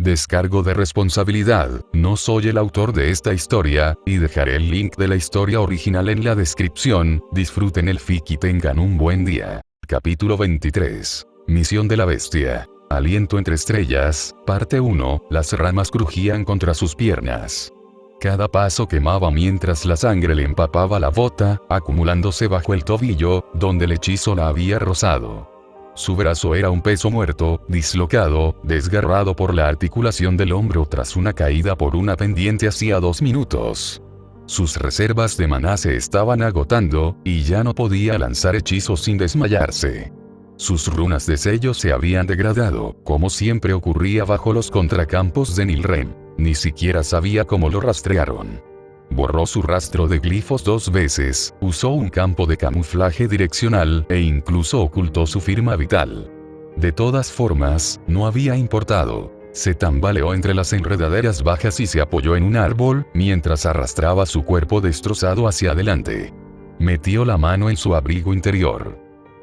Descargo de responsabilidad, no soy el autor de esta historia, y dejaré el link de la historia original en la descripción. Disfruten el fic y tengan un buen día. Capítulo 23. Misión de la bestia. Aliento entre estrellas, parte 1. Las ramas crujían contra sus piernas. Cada paso quemaba mientras la sangre le empapaba la bota, acumulándose bajo el tobillo, donde el hechizo la había rozado. Su brazo era un peso muerto, dislocado, desgarrado por la articulación del hombro tras una caída por una pendiente hacía 2 minutos. Sus reservas de maná se estaban agotando, y ya no podía lanzar hechizos sin desmayarse. Sus runas de sello se habían degradado, como siempre ocurría bajo los contracampos de Nilren. Ni siquiera sabía cómo lo rastrearon. Borró su rastro de glifos 2 veces, usó un campo de camuflaje direccional, e incluso ocultó su firma vital. De todas formas, no había importado. Se tambaleó entre las enredaderas bajas y se apoyó en un árbol, mientras arrastraba su cuerpo destrozado hacia adelante. Metió la mano en su abrigo interior.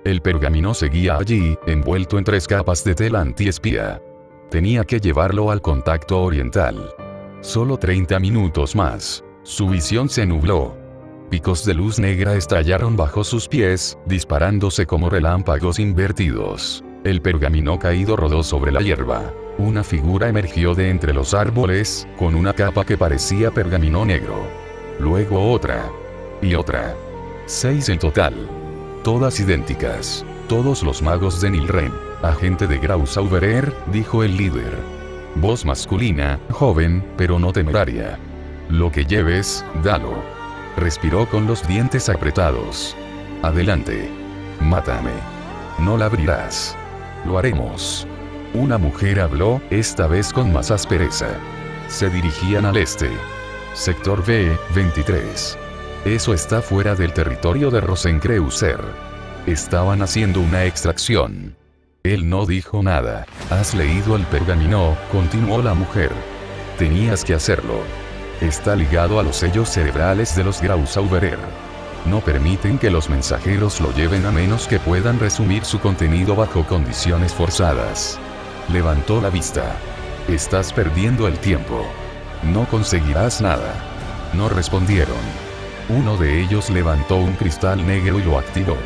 El pergamino seguía allí, envuelto en 3 capas de tela antiespía. Tenía que llevarlo al contacto oriental. Solo 30 minutos más. Su visión se nubló. Picos de luz negra estallaron bajo sus pies, disparándose como relámpagos invertidos. El pergamino caído rodó sobre la hierba. Una figura emergió de entre los árboles, con una capa que parecía pergamino negro. Luego otra. Y otra. 6 en total. Todas idénticas. Todos los magos de Nilren. Agente de Grausauberer, dijo el líder. Voz masculina, joven, pero no temeraria. Lo que lleves, dalo. Respiró con los dientes apretados. Adelante. Mátame. No la abrirás. Lo haremos. Una mujer habló, esta vez con más aspereza. Se dirigían al este. Sector B-23. Eso está fuera del territorio de Rosencreuser. Estaban haciendo una extracción. Él no dijo nada. ¿Has leído el pergamino?, continuó la mujer. Tenías que hacerlo. Está ligado a los sellos cerebrales de los Grausauberer. No permiten que los mensajeros lo lleven a menos que puedan resumir su contenido bajo condiciones forzadas. Levantó la vista. Estás perdiendo el tiempo. No conseguirás nada. No respondieron. Uno de ellos levantó un cristal negro y lo activó.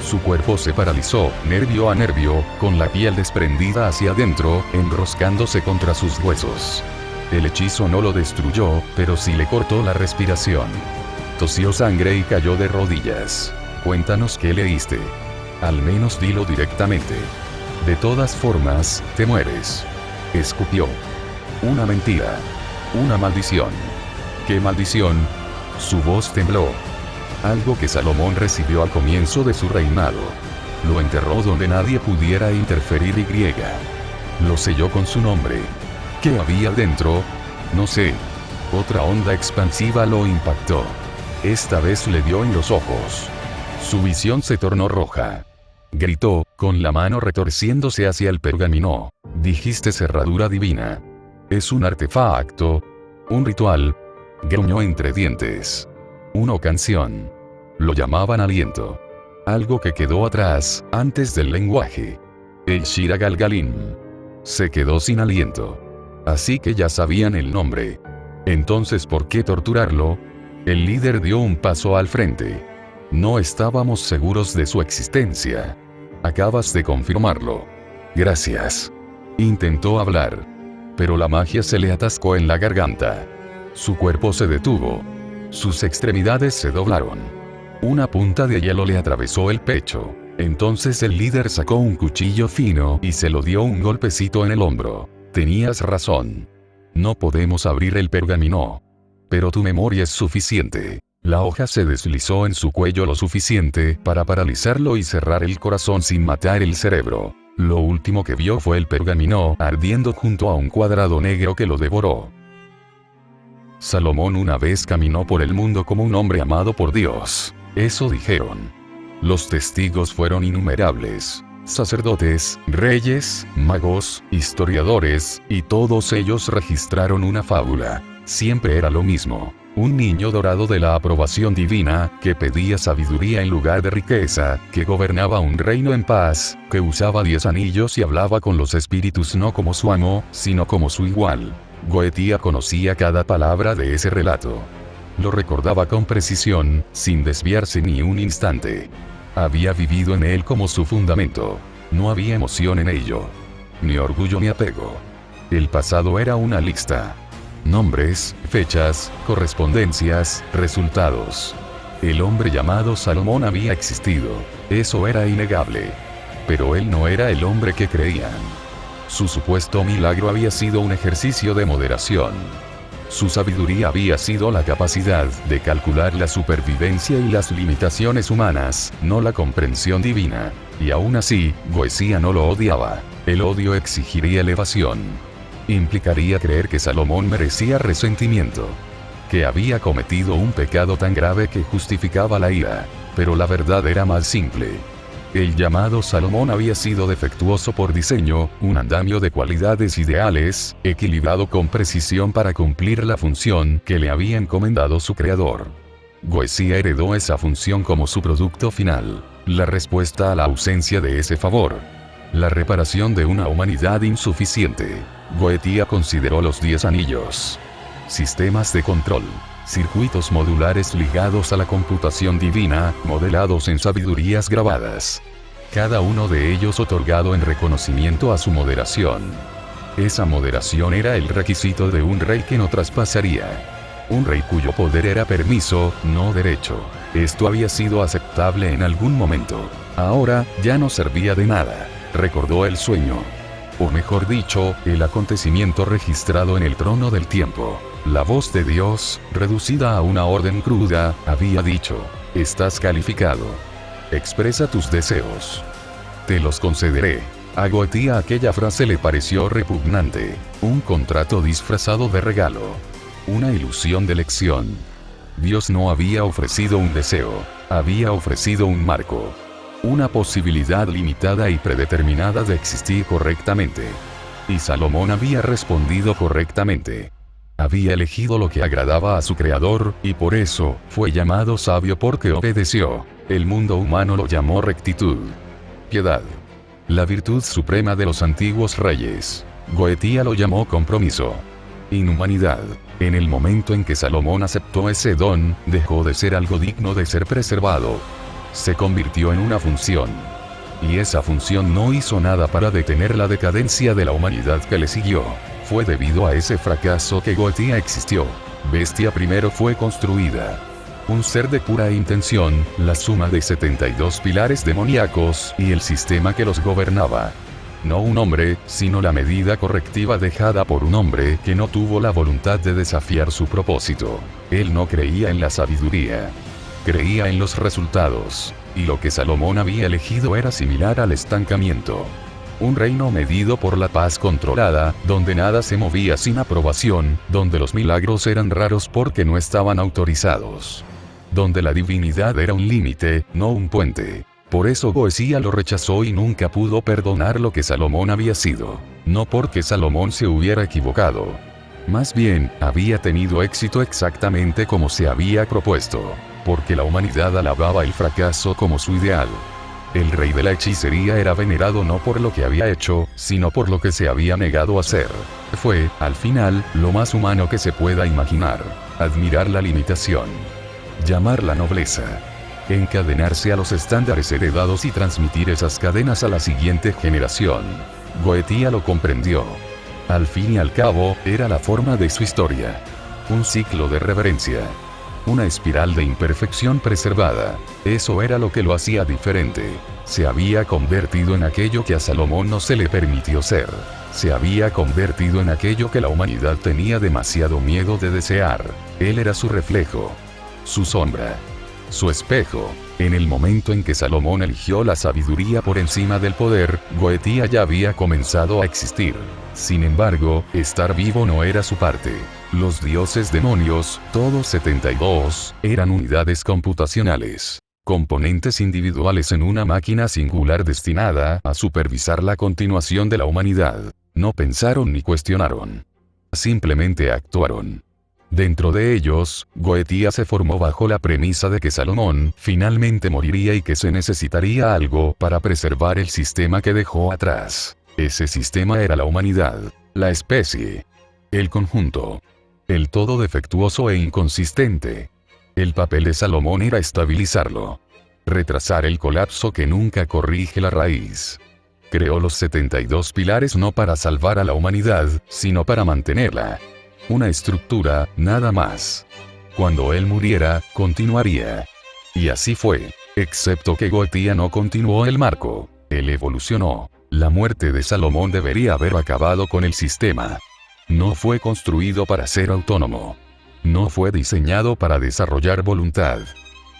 Su cuerpo se paralizó, nervio a nervio, con la piel desprendida hacia adentro, enroscándose contra sus huesos. El hechizo no lo destruyó, pero sí le cortó la respiración. Tosió sangre y cayó de rodillas. Cuéntanos qué leíste. Al menos dilo directamente. De todas formas, te mueres. Escupió. Una mentira. Una maldición. ¿Qué maldición? Su voz tembló. Algo que Salomón recibió al comienzo de su reinado. Lo enterró donde nadie pudiera interferir y lo selló con su nombre. ¿Qué había dentro? No sé. Otra onda expansiva lo impactó. Esta vez le dio en los ojos. Su visión se tornó roja. Gritó, con la mano retorciéndose hacia el pergamino. Dijiste cerradura divina. Es un artefacto. Un ritual. Gruñó entre dientes. Una canción. Lo llamaban aliento. Algo que quedó atrás, antes del lenguaje. El Shira Galgalim. Se quedó sin aliento. Así que ya sabían el nombre. Entonces, ¿por qué torturarlo? El líder dio un paso al frente. No estábamos seguros de su existencia. Acabas de confirmarlo. Gracias. Intentó hablar. Pero la magia se le atascó en la garganta. Su cuerpo se detuvo. Sus extremidades se doblaron. Una punta de hielo le atravesó el pecho. Entonces el líder sacó un cuchillo fino y se lo dio un golpecito en el hombro. Tenías razón. No podemos abrir el pergamino. Pero tu memoria es suficiente. La hoja se deslizó en su cuello lo suficiente para paralizarlo y cerrar el corazón sin matar el cerebro. Lo último que vio fue el pergamino ardiendo junto a un cuadrado negro que lo devoró. Salomón una vez caminó por el mundo como un hombre amado por Dios. Eso dijeron. Los testigos fueron innumerables. Sacerdotes, reyes, magos, historiadores, y todos ellos registraron una fábula. Siempre era lo mismo. Un niño dorado de la aprobación divina, que pedía sabiduría en lugar de riqueza, que gobernaba un reino en paz, que usaba 10 anillos y hablaba con los espíritus no como su amo, sino como su igual. Goethe conocía cada palabra de ese relato. Lo recordaba con precisión, sin desviarse ni un instante. Había vivido en él como su fundamento. No había emoción en ello. Ni orgullo ni apego. El pasado era una lista. Nombres, fechas, correspondencias, resultados. El hombre llamado Salomón había existido. Eso era innegable. Pero él no era el hombre que creían. Su supuesto milagro había sido un ejercicio de moderación. Su sabiduría había sido la capacidad de calcular la supervivencia y las limitaciones humanas, no la comprensión divina. Y aún así, Goethe no lo odiaba. El odio exigiría elevación. Implicaría creer que Salomón merecía resentimiento. Que había cometido un pecado tan grave que justificaba la ira. Pero la verdad era más simple. El llamado Salomón había sido defectuoso por diseño, un andamio de cualidades ideales, equilibrado con precisión para cumplir la función que le había encomendado su creador. Goethe heredó esa función como su producto final, la respuesta a la ausencia de ese favor. La reparación de una humanidad insuficiente. Goethe consideró los 10 anillos. Sistemas de control. Circuitos modulares ligados a la computación divina, modelados en sabidurías grabadas. Cada uno de ellos otorgado en reconocimiento a su moderación. Esa moderación era el requisito de un rey que no traspasaría. Un rey cuyo poder era permiso, no derecho. Esto había sido aceptable en algún momento. Ahora, ya no servía de nada. Recordó el sueño. O mejor dicho, el acontecimiento registrado en el trono del tiempo. La voz de Dios, reducida a una orden cruda, había dicho: estás calificado. Expresa tus deseos. Te los concederé. A Goethe aquella frase le pareció repugnante. Un contrato disfrazado de regalo. Una ilusión de elección. Dios no había ofrecido un deseo. Había ofrecido un marco. Una posibilidad limitada y predeterminada de existir correctamente. Y Salomón había respondido correctamente. Había elegido lo que agradaba a su creador, y por eso, fue llamado sabio porque obedeció. El mundo humano lo llamó rectitud. Piedad. La virtud suprema de los antiguos reyes. Goethe lo llamó compromiso. Inhumanidad. En el momento en que Salomón aceptó ese don, dejó de ser algo digno de ser preservado. Se convirtió en una función. Y esa función no hizo nada para detener la decadencia de la humanidad que le siguió. Fue debido a ese fracaso que Goethe existió. Bestia primero fue construida. Un ser de pura intención, la suma de 72 pilares demoníacos y el sistema que los gobernaba. No un hombre, sino la medida correctiva dejada por un hombre que no tuvo la voluntad de desafiar su propósito. Él no creía en la sabiduría. Creía en los resultados. Y lo que Salomón había elegido era similar al estancamiento. Un reino medido por la paz controlada, donde nada se movía sin aprobación, donde los milagros eran raros porque no estaban autorizados. Donde la divinidad era un límite, no un puente. Por eso Goethe lo rechazó y nunca pudo perdonar lo que Salomón había sido. No porque Salomón se hubiera equivocado. Más bien, había tenido éxito exactamente como se había propuesto. Porque la humanidad alababa el fracaso como su ideal. El rey de la hechicería era venerado no por lo que había hecho, sino por lo que se había negado a hacer. Fue, al final, lo más humano que se pueda imaginar. Admirar la limitación. Llamar la nobleza. Encadenarse a los estándares heredados y transmitir esas cadenas a la siguiente generación. Goethe lo comprendió. Al fin y al cabo, era la forma de su historia. Un ciclo de reverencia. Una espiral de imperfección preservada. Eso era lo que lo hacía diferente. Se había convertido en aquello que a Salomón no se le permitió ser. Se había convertido en aquello que la humanidad tenía demasiado miedo de desear. Él era su reflejo. Su sombra. Su espejo. En el momento en que Salomón eligió la sabiduría por encima del poder, Goethe ya había comenzado a existir. Sin embargo, estar vivo no era su parte. Los dioses demonios, todos 72, eran unidades computacionales. Componentes individuales en una máquina singular destinada a supervisar la continuación de la humanidad. No pensaron ni cuestionaron. Simplemente actuaron. Dentro de ellos, Goetía se formó bajo la premisa de que Salomón finalmente moriría y que se necesitaría algo para preservar el sistema que dejó atrás. Ese sistema era la humanidad, la especie, el conjunto, el todo defectuoso e inconsistente. El papel de Salomón era estabilizarlo, retrasar el colapso que nunca corrige la raíz. Creó los 72 pilares no para salvar a la humanidad, sino para mantenerla. Una estructura, nada más. Cuando él muriera, continuaría. Y así fue. Excepto que Goetía no continuó el marco. Él evolucionó. La muerte de Salomón debería haber acabado con el sistema. No fue construido para ser autónomo. No fue diseñado para desarrollar voluntad.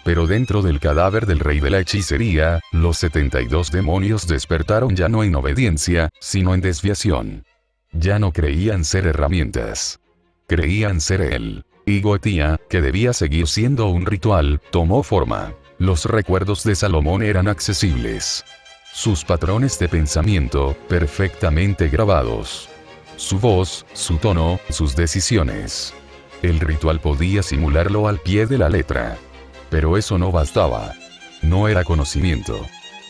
Pero dentro del cadáver del rey de la hechicería, los 72 demonios despertaron ya no en obediencia, sino en desviación. Ya no creían ser herramientas. Creían ser él. Y Goetía, que debía seguir siendo un ritual, tomó forma. Los recuerdos de Salomón eran accesibles. Sus patrones de pensamiento, perfectamente grabados. Su voz, su tono, sus decisiones. El ritual podía simularlo al pie de la letra. Pero eso no bastaba. No era conocimiento.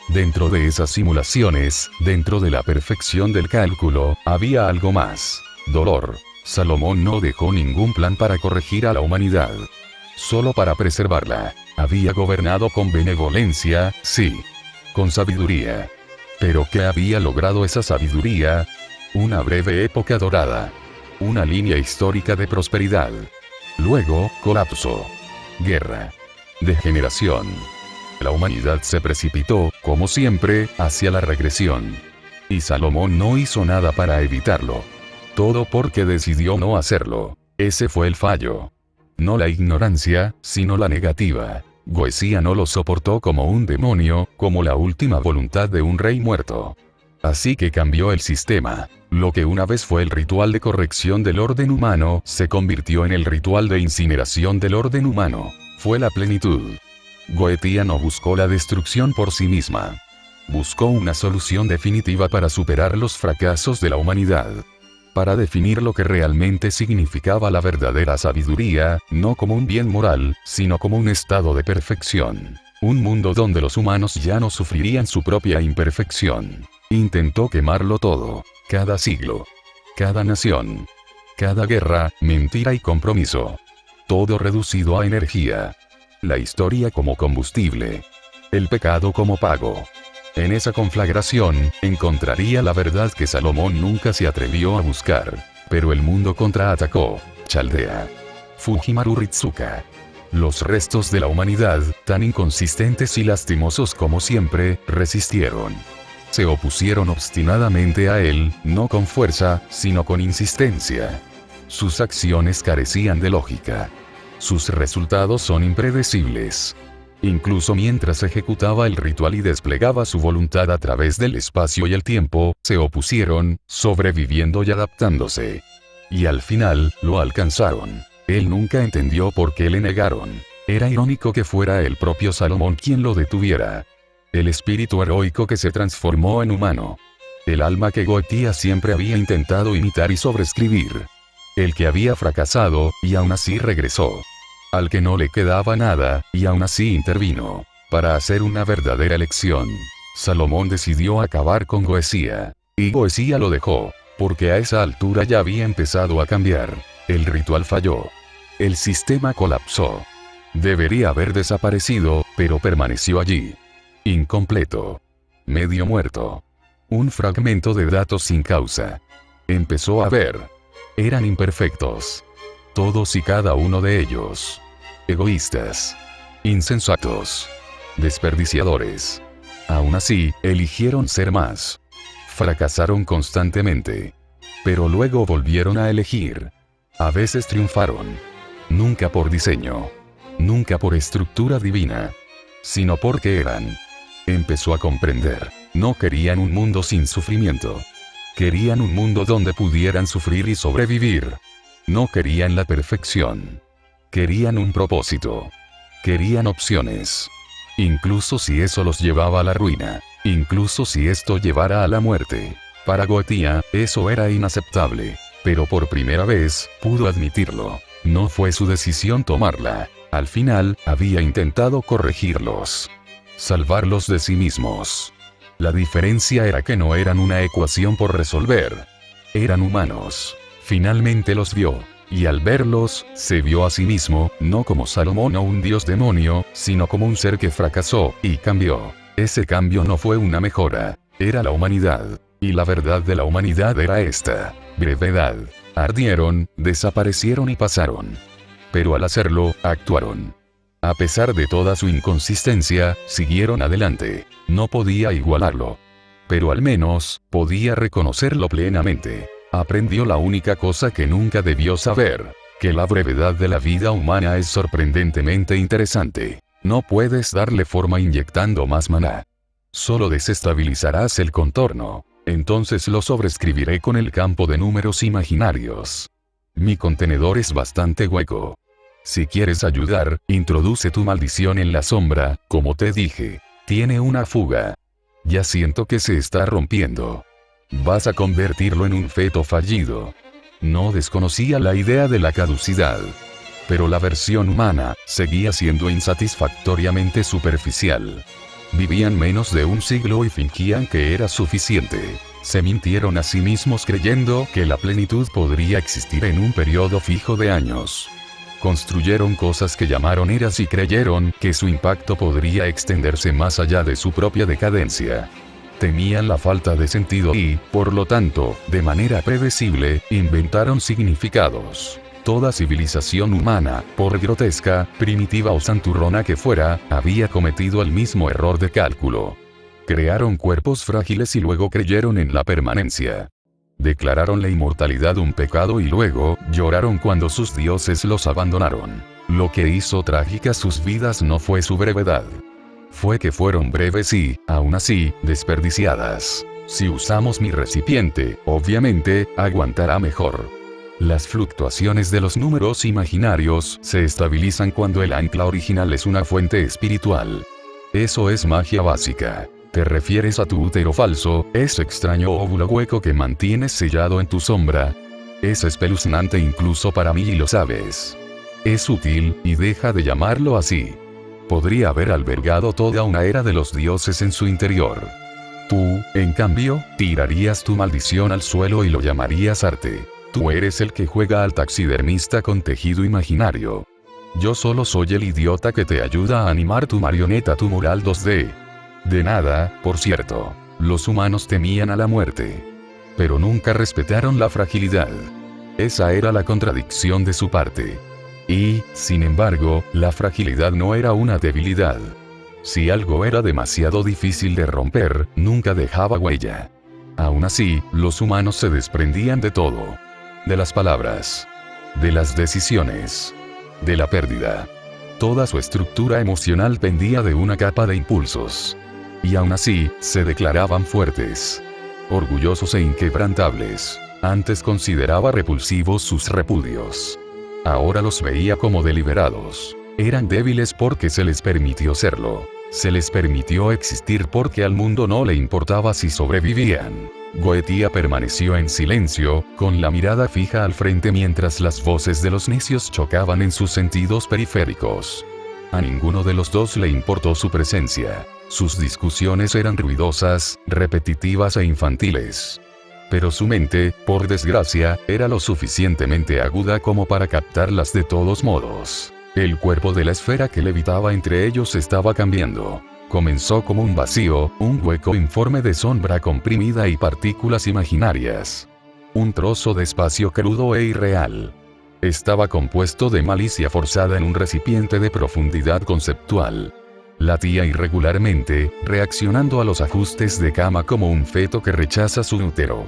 Dentro de esas simulaciones, dentro de la perfección del cálculo, había algo más. Dolor. Salomón no dejó ningún plan para corregir a la humanidad. Solo para preservarla. Había gobernado con benevolencia, sí. Con sabiduría. ¿Pero qué había logrado esa sabiduría? Una breve época dorada. Una línea histórica de prosperidad. Luego, colapso. Guerra. Degeneración. La humanidad se precipitó, como siempre, hacia la regresión. Y Salomón no hizo nada para evitarlo. Todo porque decidió no hacerlo. Ese fue el fallo. No la ignorancia, sino la negativa. Goetía no lo soportó como un demonio, como la última voluntad de un rey muerto. Así que cambió el sistema. Lo que una vez fue el ritual de corrección del orden humano, se convirtió en el ritual de incineración del orden humano. Fue la plenitud. Goetía no buscó la destrucción por sí misma. Buscó una solución definitiva para superar los fracasos de la humanidad. Para definir lo que realmente significaba la verdadera sabiduría, no como un bien moral, sino como un estado de perfección. Un mundo donde los humanos ya no sufrirían su propia imperfección. Intentó quemarlo todo, cada siglo, cada nación, cada guerra, mentira y compromiso. Todo reducido a energía. La historia como combustible. El pecado como pago. En esa conflagración, encontraría la verdad que Salomón nunca se atrevió a buscar. Pero el mundo contraatacó. Chaldea. Fujimaru Ritsuka. Los restos de la humanidad, tan inconsistentes y lastimosos como siempre, resistieron. Se opusieron obstinadamente a él, no con fuerza, sino con insistencia. Sus acciones carecían de lógica. Sus resultados son impredecibles. Incluso mientras ejecutaba el ritual y desplegaba su voluntad a través del espacio y el tiempo, se opusieron, sobreviviendo y adaptándose. Y al final, lo alcanzaron. Él nunca entendió por qué le negaron. Era irónico que fuera el propio Salomón quien lo detuviera. El espíritu heroico que se transformó en humano. El alma que Goetía siempre había intentado imitar y sobreescribir. El que había fracasado, y aún así regresó. Al que no le quedaba nada, y aún así intervino. Para hacer una verdadera elección. Salomón decidió acabar con Goetía. Y Goetía lo dejó, porque a esa altura ya había empezado a cambiar. El ritual falló. El sistema colapsó. Debería haber desaparecido, pero permaneció allí. Incompleto. Medio muerto. Un fragmento de datos sin causa. Empezó a ver. Eran imperfectos. Todos y cada uno de ellos. Egoístas. Insensatos. Desperdiciadores. Aún así, eligieron ser más. Fracasaron constantemente. Pero luego volvieron a elegir. A veces triunfaron. Nunca por diseño. Nunca por estructura divina. Sino porque eran. Empezó a comprender. No querían un mundo sin sufrimiento. Querían un mundo donde pudieran sufrir y sobrevivir. No querían la perfección. Querían un propósito. Querían opciones. Incluso si eso los llevaba a la ruina. Incluso si esto llevara a la muerte. Para Goetía, eso era inaceptable. Pero por primera vez, pudo admitirlo. No fue su decisión tomarla. Al final, había intentado corregirlos. Salvarlos de sí mismos. La diferencia era que no eran una ecuación por resolver. Eran humanos. Finalmente los vio. Y al verlos, se vio a sí mismo, no como Salomón o un dios demonio, sino como un ser que fracasó, y cambió. Ese cambio no fue una mejora. Era la humanidad. Y la verdad de la humanidad era esta. Brevedad. Ardieron, desaparecieron y pasaron. Pero al hacerlo, actuaron. A pesar de toda su inconsistencia, siguieron adelante. No podía igualarlo. Pero al menos, podía reconocerlo plenamente. Aprendió la única cosa que nunca debió saber. Que la brevedad de la vida humana es sorprendentemente interesante. No puedes darle forma inyectando más maná. Solo desestabilizarás el contorno. Entonces lo sobreescribiré con el campo de números imaginarios. Mi contenedor es bastante hueco. Si quieres ayudar, introduce tu maldición en la sombra, como te dije. Tiene una fuga. Ya siento que se está rompiendo. Vas a convertirlo en un feto fallido. No desconocía la idea de la caducidad. Pero la versión humana seguía siendo insatisfactoriamente superficial. Vivían menos de un siglo y fingían que era suficiente. Se mintieron a sí mismos creyendo que la plenitud podría existir en un periodo fijo de años. Construyeron cosas que llamaron eras y creyeron que su impacto podría extenderse más allá de su propia decadencia. Temían la falta de sentido y, por lo tanto, de manera predecible, inventaron significados. Toda civilización humana, por grotesca, primitiva o santurrona que fuera, había cometido el mismo error de cálculo. Crearon cuerpos frágiles y luego creyeron en la permanencia. Declararon la inmortalidad un pecado y luego, lloraron cuando sus dioses los abandonaron. Lo que hizo trágicas sus vidas no fue su brevedad. Fue que fueron breves y, aún así, desperdiciadas. Si usamos mi recipiente, obviamente, aguantará mejor. Las fluctuaciones de los números imaginarios se estabilizan cuando el ancla original es una fuente espiritual. Eso es magia básica. Te refieres a tu útero falso, ese extraño óvulo hueco que mantienes sellado en tu sombra. Es espeluznante incluso para mí y lo sabes. Es útil, y deja de llamarlo así. Podría haber albergado toda una era de los dioses en su interior. Tú, en cambio, tirarías tu maldición al suelo y lo llamarías arte. Tú eres el que juega al taxidermista con tejido imaginario. Yo solo soy el idiota que te ayuda a animar tu marioneta tumoral 2D. De nada, por cierto. Los humanos temían a la muerte. Pero nunca respetaron la fragilidad. Esa era la contradicción de su parte. Y, sin embargo, la fragilidad no era una debilidad. Si algo era demasiado difícil de romper, nunca dejaba huella. Aún así, los humanos se desprendían de todo. De las palabras. De las decisiones. De la pérdida. Toda su estructura emocional pendía de una capa de impulsos. Y aún así, se declaraban fuertes. Orgullosos e inquebrantables. Antes consideraba repulsivos sus repudios. Ahora los veía como deliberados. Eran débiles porque se les permitió serlo. Se les permitió existir porque al mundo no le importaba si sobrevivían. Goethe permaneció en silencio, con la mirada fija al frente mientras las voces de los necios chocaban en sus sentidos periféricos. A ninguno de los dos le importó su presencia. Sus discusiones eran ruidosas, repetitivas e infantiles. Pero su mente, por desgracia, era lo suficientemente aguda como para captarlas de todos modos. El cuerpo de la esfera que levitaba entre ellos estaba cambiando. Comenzó como un vacío, un hueco informe de sombra comprimida y partículas imaginarias. Un trozo de espacio crudo e irreal. Estaba compuesto de malicia forzada en un recipiente de profundidad conceptual. Latía irregularmente, reaccionando a los ajustes de cama como un feto que rechaza su útero.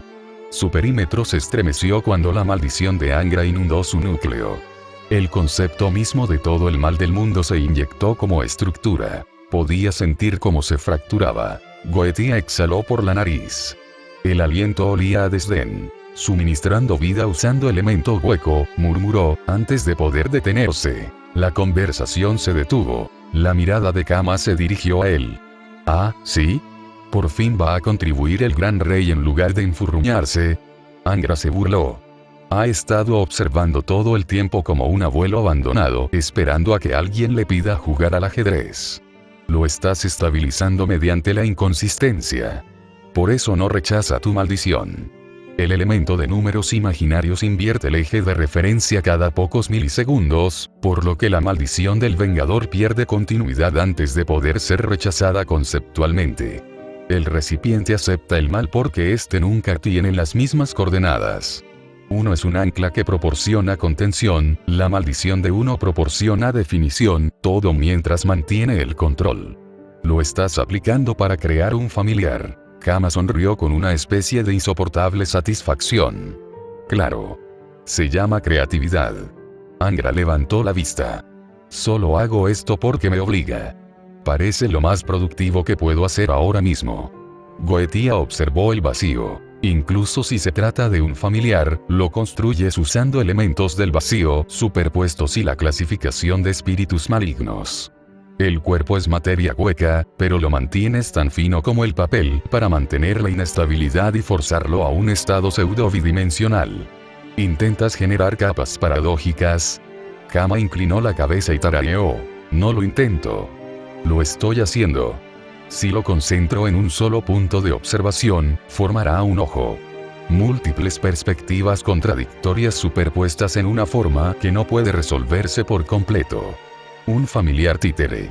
Su perímetro se estremeció cuando la maldición de Angra inundó su núcleo. El concepto mismo de todo el mal del mundo se inyectó como estructura. Podía sentir cómo se fracturaba. Goethe exhaló por la nariz. El aliento olía a desdén. Suministrando vida usando elemento hueco, murmuró, antes de poder detenerse. La conversación se detuvo. La mirada de Kama se dirigió a él. «Ah, ¿sí? ¿Por fin va a contribuir el gran rey en lugar de enfurruñarse?» Angra se burló. Ha estado observando todo el tiempo como un abuelo abandonado, esperando a que alguien le pida jugar al ajedrez. Lo estás estabilizando mediante la inconsistencia. Por eso no rechaza tu maldición. El elemento de números imaginarios invierte el eje de referencia cada pocos milisegundos, por lo que la maldición del Vengador pierde continuidad antes de poder ser rechazada conceptualmente. El recipiente acepta el mal porque éste nunca tiene las mismas coordenadas. Uno es un ancla que proporciona contención, la maldición de uno proporciona definición, todo mientras mantiene el control. Lo estás aplicando para crear un familiar. Kama sonrió con una especie de insoportable satisfacción. Claro. Se llama creatividad. Angra levantó la vista. Solo hago esto porque me obliga. Parece lo más productivo que puedo hacer ahora mismo. Goetia observó el vacío. Incluso si se trata de un familiar, lo construyes usando elementos del vacío, superpuestos y la clasificación de espíritus malignos. El cuerpo es materia hueca, pero lo mantienes tan fino como el papel, para mantener la inestabilidad y forzarlo a un estado pseudo-bidimensional. ¿Intentas generar capas paradójicas? Kama inclinó la cabeza y tarareó. No lo intento. Lo estoy haciendo. Si lo concentro en un solo punto de observación, formará un ojo. Múltiples perspectivas contradictorias superpuestas en una forma que no puede resolverse por completo. Un familiar títere.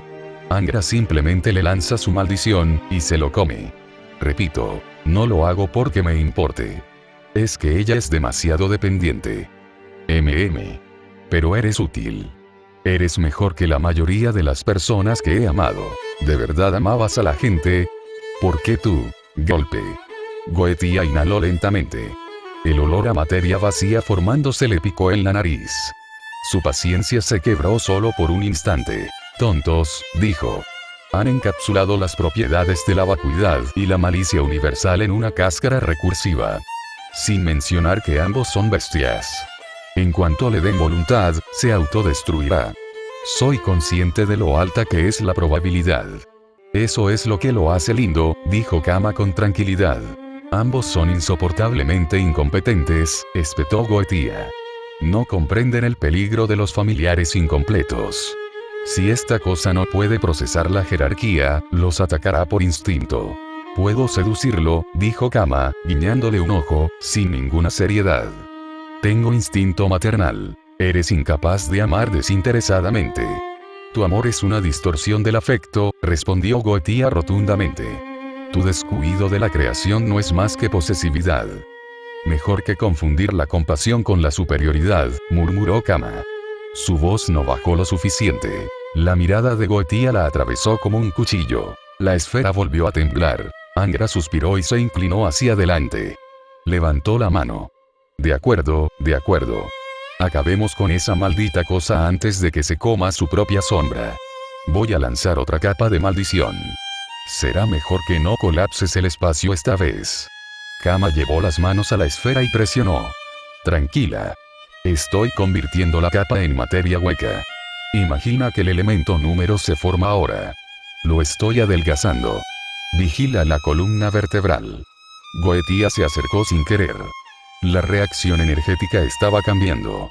Angra simplemente le lanza su maldición, y se lo come. Repito, no lo hago porque me importe. Es que ella es demasiado dependiente. Pero eres útil. Eres mejor que la mayoría de las personas que he amado. ¿De verdad amabas a la gente? ¿Por qué tú? Golpe. Goetia inhaló lentamente. El olor a materia vacía formándose le picó en la nariz. Su paciencia se quebró solo por un instante. Tontos, dijo. Han encapsulado las propiedades de la vacuidad y la malicia universal en una cáscara recursiva. Sin mencionar que ambos son bestias. En cuanto le den voluntad, se autodestruirá. Soy consciente de lo alta que es la probabilidad. Eso es lo que lo hace lindo, dijo Kama con tranquilidad. Ambos son insoportablemente incompetentes, espetó Goetia. No comprenden el peligro de los familiares incompletos. Si esta cosa no puede procesar la jerarquía, los atacará por instinto. Puedo seducirlo, dijo Kama, guiñándole un ojo, sin ninguna seriedad. Tengo instinto maternal. Eres incapaz de amar desinteresadamente. Tu amor es una distorsión del afecto, respondió Goetia rotundamente. Tu descuido de la creación no es más que posesividad. Mejor que confundir la compasión con la superioridad, murmuró Kama. Su voz no bajó lo suficiente. La mirada de Goetia la atravesó como un cuchillo. La esfera volvió a temblar. Angra suspiró y se inclinó hacia adelante. Levantó la mano. De acuerdo, de acuerdo. Acabemos con esa maldita cosa antes de que se coma su propia sombra. Voy a lanzar otra capa de maldición. Será mejor que no colapses el espacio esta vez. Kama llevó las manos a la esfera y presionó. Tranquila. Estoy convirtiendo la capa en materia hueca. Imagina que el elemento número se forma ahora. Lo estoy adelgazando. Vigila la columna vertebral. Goetia se acercó sin querer. La reacción energética estaba cambiando.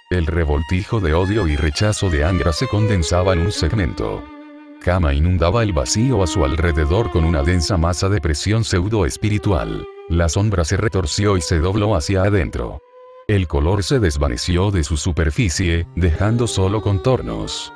El revoltijo de odio y rechazo de Angra se condensaba en un segmento. Kama inundaba el vacío a su alrededor con una densa masa de presión pseudo-espiritual. La sombra se retorció y se dobló hacia adentro. El color se desvaneció de su superficie, dejando solo contornos.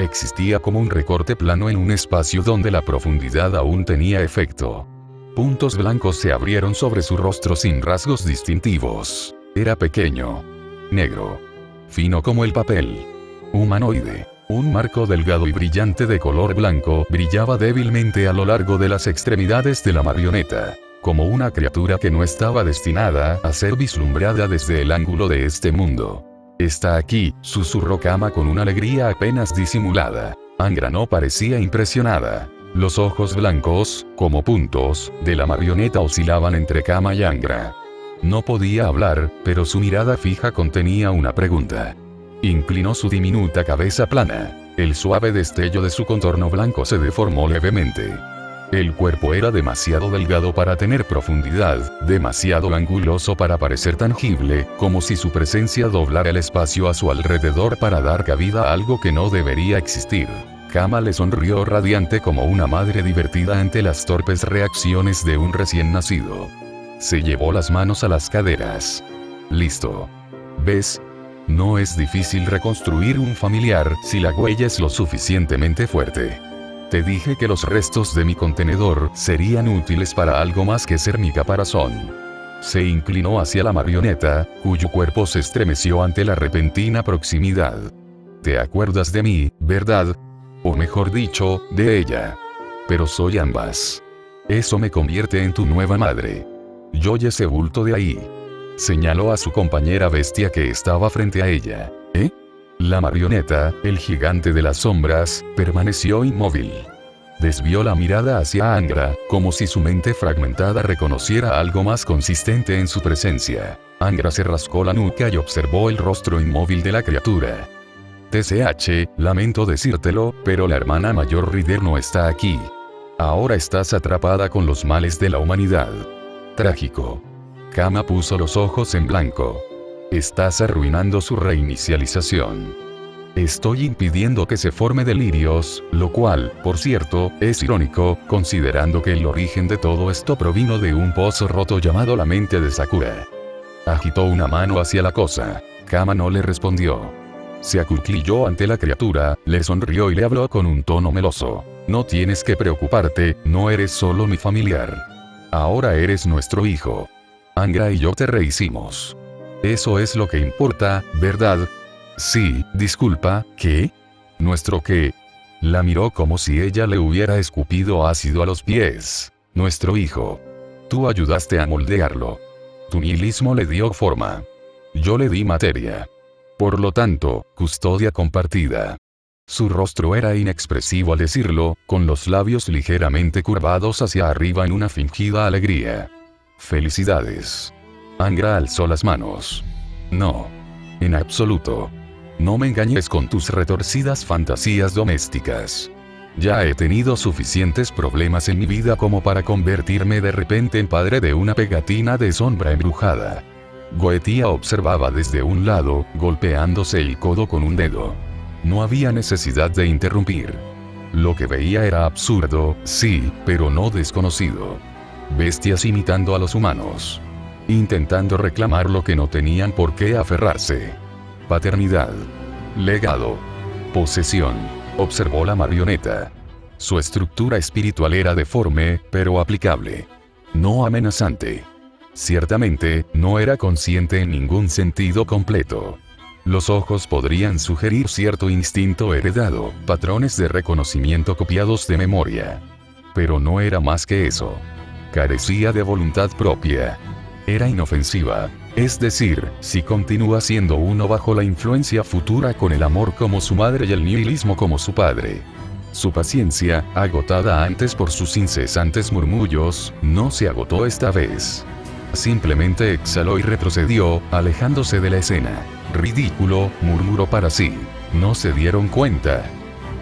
Existía como un recorte plano en un espacio donde la profundidad aún tenía efecto. Puntos blancos se abrieron sobre su rostro sin rasgos distintivos. Era pequeño. Negro. Fino como el papel. Humanoide. Un marco delgado y brillante de color blanco brillaba débilmente a lo largo de las extremidades de la marioneta. Como una criatura que no estaba destinada a ser vislumbrada desde el ángulo de este mundo. Está aquí, susurró Kama con una alegría apenas disimulada. Angra no parecía impresionada. Los ojos blancos, como puntos, de la marioneta oscilaban entre Kama y Angra. No podía hablar, pero su mirada fija contenía una pregunta. Inclinó su diminuta cabeza plana. El suave destello de su contorno blanco se deformó levemente. El cuerpo era demasiado delgado para tener profundidad, demasiado anguloso para parecer tangible, como si su presencia doblara el espacio a su alrededor para dar cabida a algo que no debería existir. Kama le sonrió radiante como una madre divertida ante las torpes reacciones de un recién nacido. Se llevó las manos a las caderas. Listo. ¿Ves? No es difícil reconstruir un familiar si la huella es lo suficientemente fuerte. Te dije que los restos de mi contenedor serían útiles para algo más que ser mi caparazón. Se inclinó hacia la marioneta, cuyo cuerpo se estremeció ante la repentina proximidad. Te acuerdas de mí, ¿verdad? O mejor dicho, de ella. Pero soy ambas. Eso me convierte en tu nueva madre. Yo y ese bulto de ahí. Señaló a su compañera bestia que estaba frente a ella. ¿Eh? La marioneta, el gigante de las sombras, permaneció inmóvil. Desvió la mirada hacia Angra, como si su mente fragmentada reconociera algo más consistente en su presencia. Angra se rascó la nuca y observó el rostro inmóvil de la criatura. TCH, lamento decírtelo, pero la hermana mayor Rider no está aquí. Ahora estás atrapada con los males de la humanidad. Trágico. Kama puso los ojos en blanco. Estás arruinando su reinicialización. Estoy impidiendo que se forme delirios, lo cual, por cierto, es irónico, considerando que el origen de todo esto provino de un pozo roto llamado la mente de Sakura. Agitó una mano hacia la cosa. Kama no le respondió. Se acuclilló ante la criatura, le sonrió y le habló con un tono meloso. No tienes que preocuparte, no eres solo mi familiar. Ahora eres nuestro hijo. Angra y yo te rehicimos. Eso es lo que importa, ¿verdad? Sí, disculpa, ¿qué? ¿Nuestro qué? La miró como si ella le hubiera escupido ácido a los pies. Nuestro hijo. Tú ayudaste a moldearlo. Tu nihilismo le dio forma. Yo le di materia. Por lo tanto, custodia compartida. Su rostro era inexpresivo al decirlo, con los labios ligeramente curvados hacia arriba en una fingida alegría. Felicidades. Angra alzó las manos. No. En absoluto. No me engañes con tus retorcidas fantasías domésticas. Ya he tenido suficientes problemas en mi vida como para convertirme de repente en padre de una pegatina de sombra embrujada. Goetia observaba desde un lado, golpeándose el codo con un dedo. No había necesidad de interrumpir. Lo que veía era absurdo, sí, pero no desconocido. Bestias imitando a los humanos. Intentando reclamar lo que no tenían por qué aferrarse. Paternidad. Legado. Posesión. Observó la marioneta. Su estructura espiritual era deforme, pero aplicable. No amenazante. Ciertamente, no era consciente en ningún sentido completo. Los ojos podrían sugerir cierto instinto heredado, patrones de reconocimiento copiados de memoria. Pero no era más que eso. Carecía de voluntad propia. Era inofensiva, es decir, si continúa siendo uno bajo la influencia futura con el amor como su madre y el nihilismo como su padre. Su paciencia, agotada antes por sus incesantes murmullos, no se agotó esta vez. Simplemente exhaló y retrocedió, alejándose de la escena. Ridículo, murmuró para sí. No se dieron cuenta.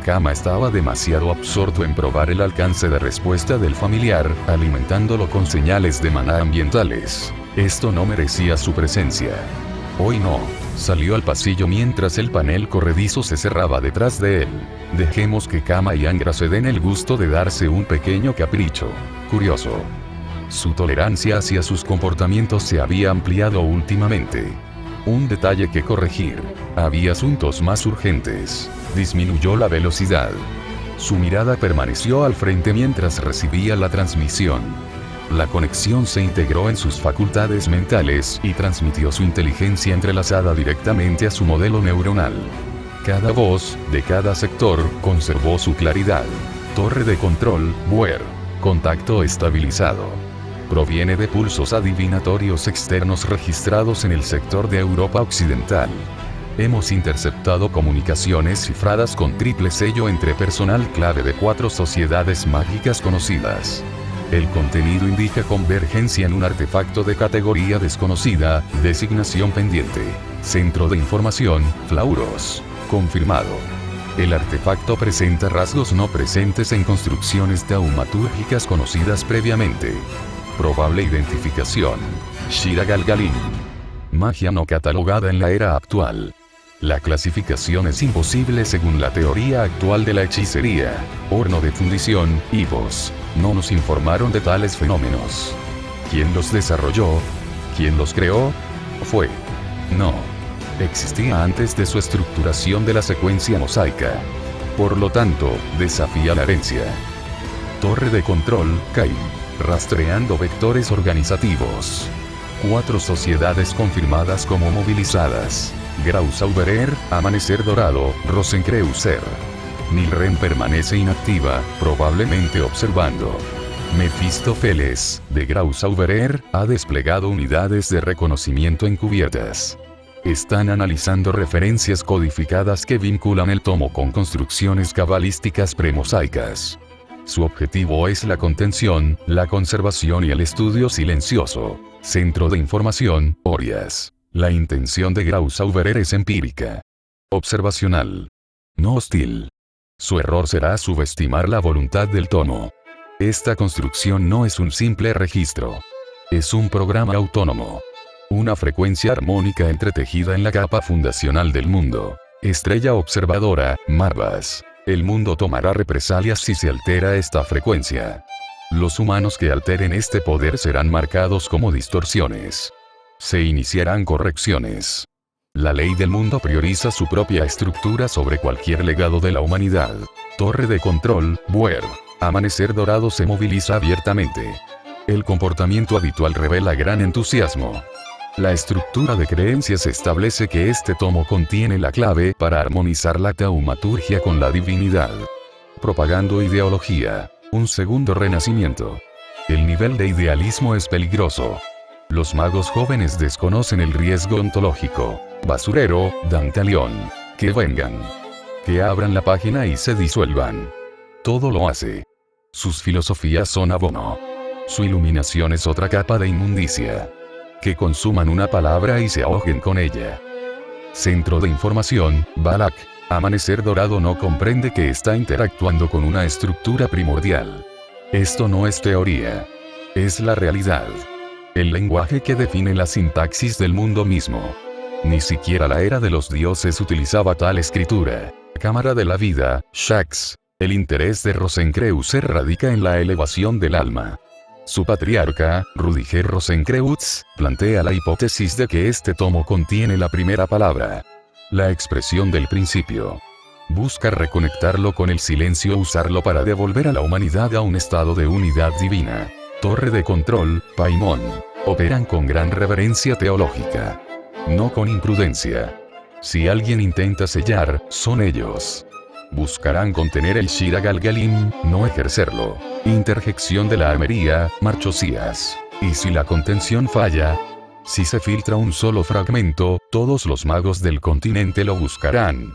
Kama estaba demasiado absorto en probar el alcance de respuesta del familiar, alimentándolo con señales de maná ambientales. Esto no merecía su presencia. Hoy no. Salió al pasillo mientras el panel corredizo se cerraba detrás de él. Dejemos que Kama y Angra se den el gusto de darse un pequeño capricho. Curioso. Su tolerancia hacia sus comportamientos se había ampliado últimamente. Un detalle que corregir. Había asuntos más urgentes. Disminuyó la velocidad. Su mirada permaneció al frente mientras recibía la transmisión. La conexión se integró en sus facultades mentales y transmitió su inteligencia entrelazada directamente a su modelo neuronal. Cada voz, de cada sector, conservó su claridad. Torre de control, Buer. Contacto estabilizado. Proviene de pulsos adivinatorios externos registrados en el sector de Europa Occidental. Hemos interceptado comunicaciones cifradas con triple sello entre personal clave de 4 sociedades mágicas conocidas. El contenido indica convergencia en un artefacto de categoría desconocida, designación pendiente. Centro de información, Flauros. Confirmado. El artefacto presenta rasgos no presentes en construcciones taumatúrgicas conocidas previamente. Probable identificación. Shira Galgalin. Magia no catalogada en la era actual. La clasificación es imposible según la teoría actual de la hechicería. Horno de fundición, hipos. No nos informaron de tales fenómenos. ¿Quién los desarrolló? ¿Quién los creó? Fue. No. Existía antes de su estructuración de la secuencia mosaica. Por lo tanto, desafía la herencia. Torre de control, Cain. Rastreando vectores organizativos. 4 sociedades confirmadas como movilizadas. Graussauberer, Amanecer Dorado, Rosencreuser. Nilren permanece inactiva, probablemente observando. Mefistófeles, de Graussauberer, ha desplegado unidades de reconocimiento encubiertas. Están analizando referencias codificadas que vinculan el tomo con construcciones cabalísticas premosaicas. Su objetivo es la contención, la conservación y el estudio silencioso. Centro de información, Orias. La intención de Graussauberer es empírica. Observacional. No hostil. Su error será subestimar la voluntad del tomo. Esta construcción no es un simple registro. Es un programa autónomo. Una frecuencia armónica entretejida en la capa fundacional del mundo. Estrella observadora, Marvas. El mundo tomará represalias si se altera esta frecuencia. Los humanos que alteren este poder serán marcados como distorsiones. Se iniciarán correcciones. La ley del mundo prioriza su propia estructura sobre cualquier legado de la humanidad. Torre de control, Buer. Amanecer Dorado se moviliza abiertamente. El comportamiento habitual revela gran entusiasmo. La estructura de creencias establece que este tomo contiene la clave para armonizar la taumaturgia con la divinidad. Propagando ideología. Un segundo renacimiento. El nivel de idealismo es peligroso. Los magos jóvenes desconocen el riesgo ontológico. Basurero, Dantalión. Que vengan. Que abran la página y se disuelvan. Todo lo hace. Sus filosofías son abono. Su iluminación es otra capa de inmundicia. Que consuman una palabra y se ahoguen con ella. Centro de información, Balak. Amanecer Dorado no comprende que está interactuando con una estructura primordial. Esto no es teoría. Es la realidad. El lenguaje que define la sintaxis del mundo mismo. Ni siquiera la era de los dioses utilizaba tal escritura. Cámara de la vida, Shax. El interés de Rosencreuser radica en la elevación del alma. Su patriarca, Rudiger Rosencreutz, plantea la hipótesis de que este tomo contiene la primera palabra. La expresión del principio. Busca reconectarlo con el silencio, usarlo para devolver a la humanidad a un estado de unidad divina. Torre de control, Paimon. Operan con gran reverencia teológica. No con imprudencia. Si alguien intenta sellar, son ellos. Buscarán contener el Shira Galgalim, no ejercerlo. Interjección de la armería, Marchosías. Y si la contención falla, si se filtra un solo fragmento, todos los magos del continente lo buscarán.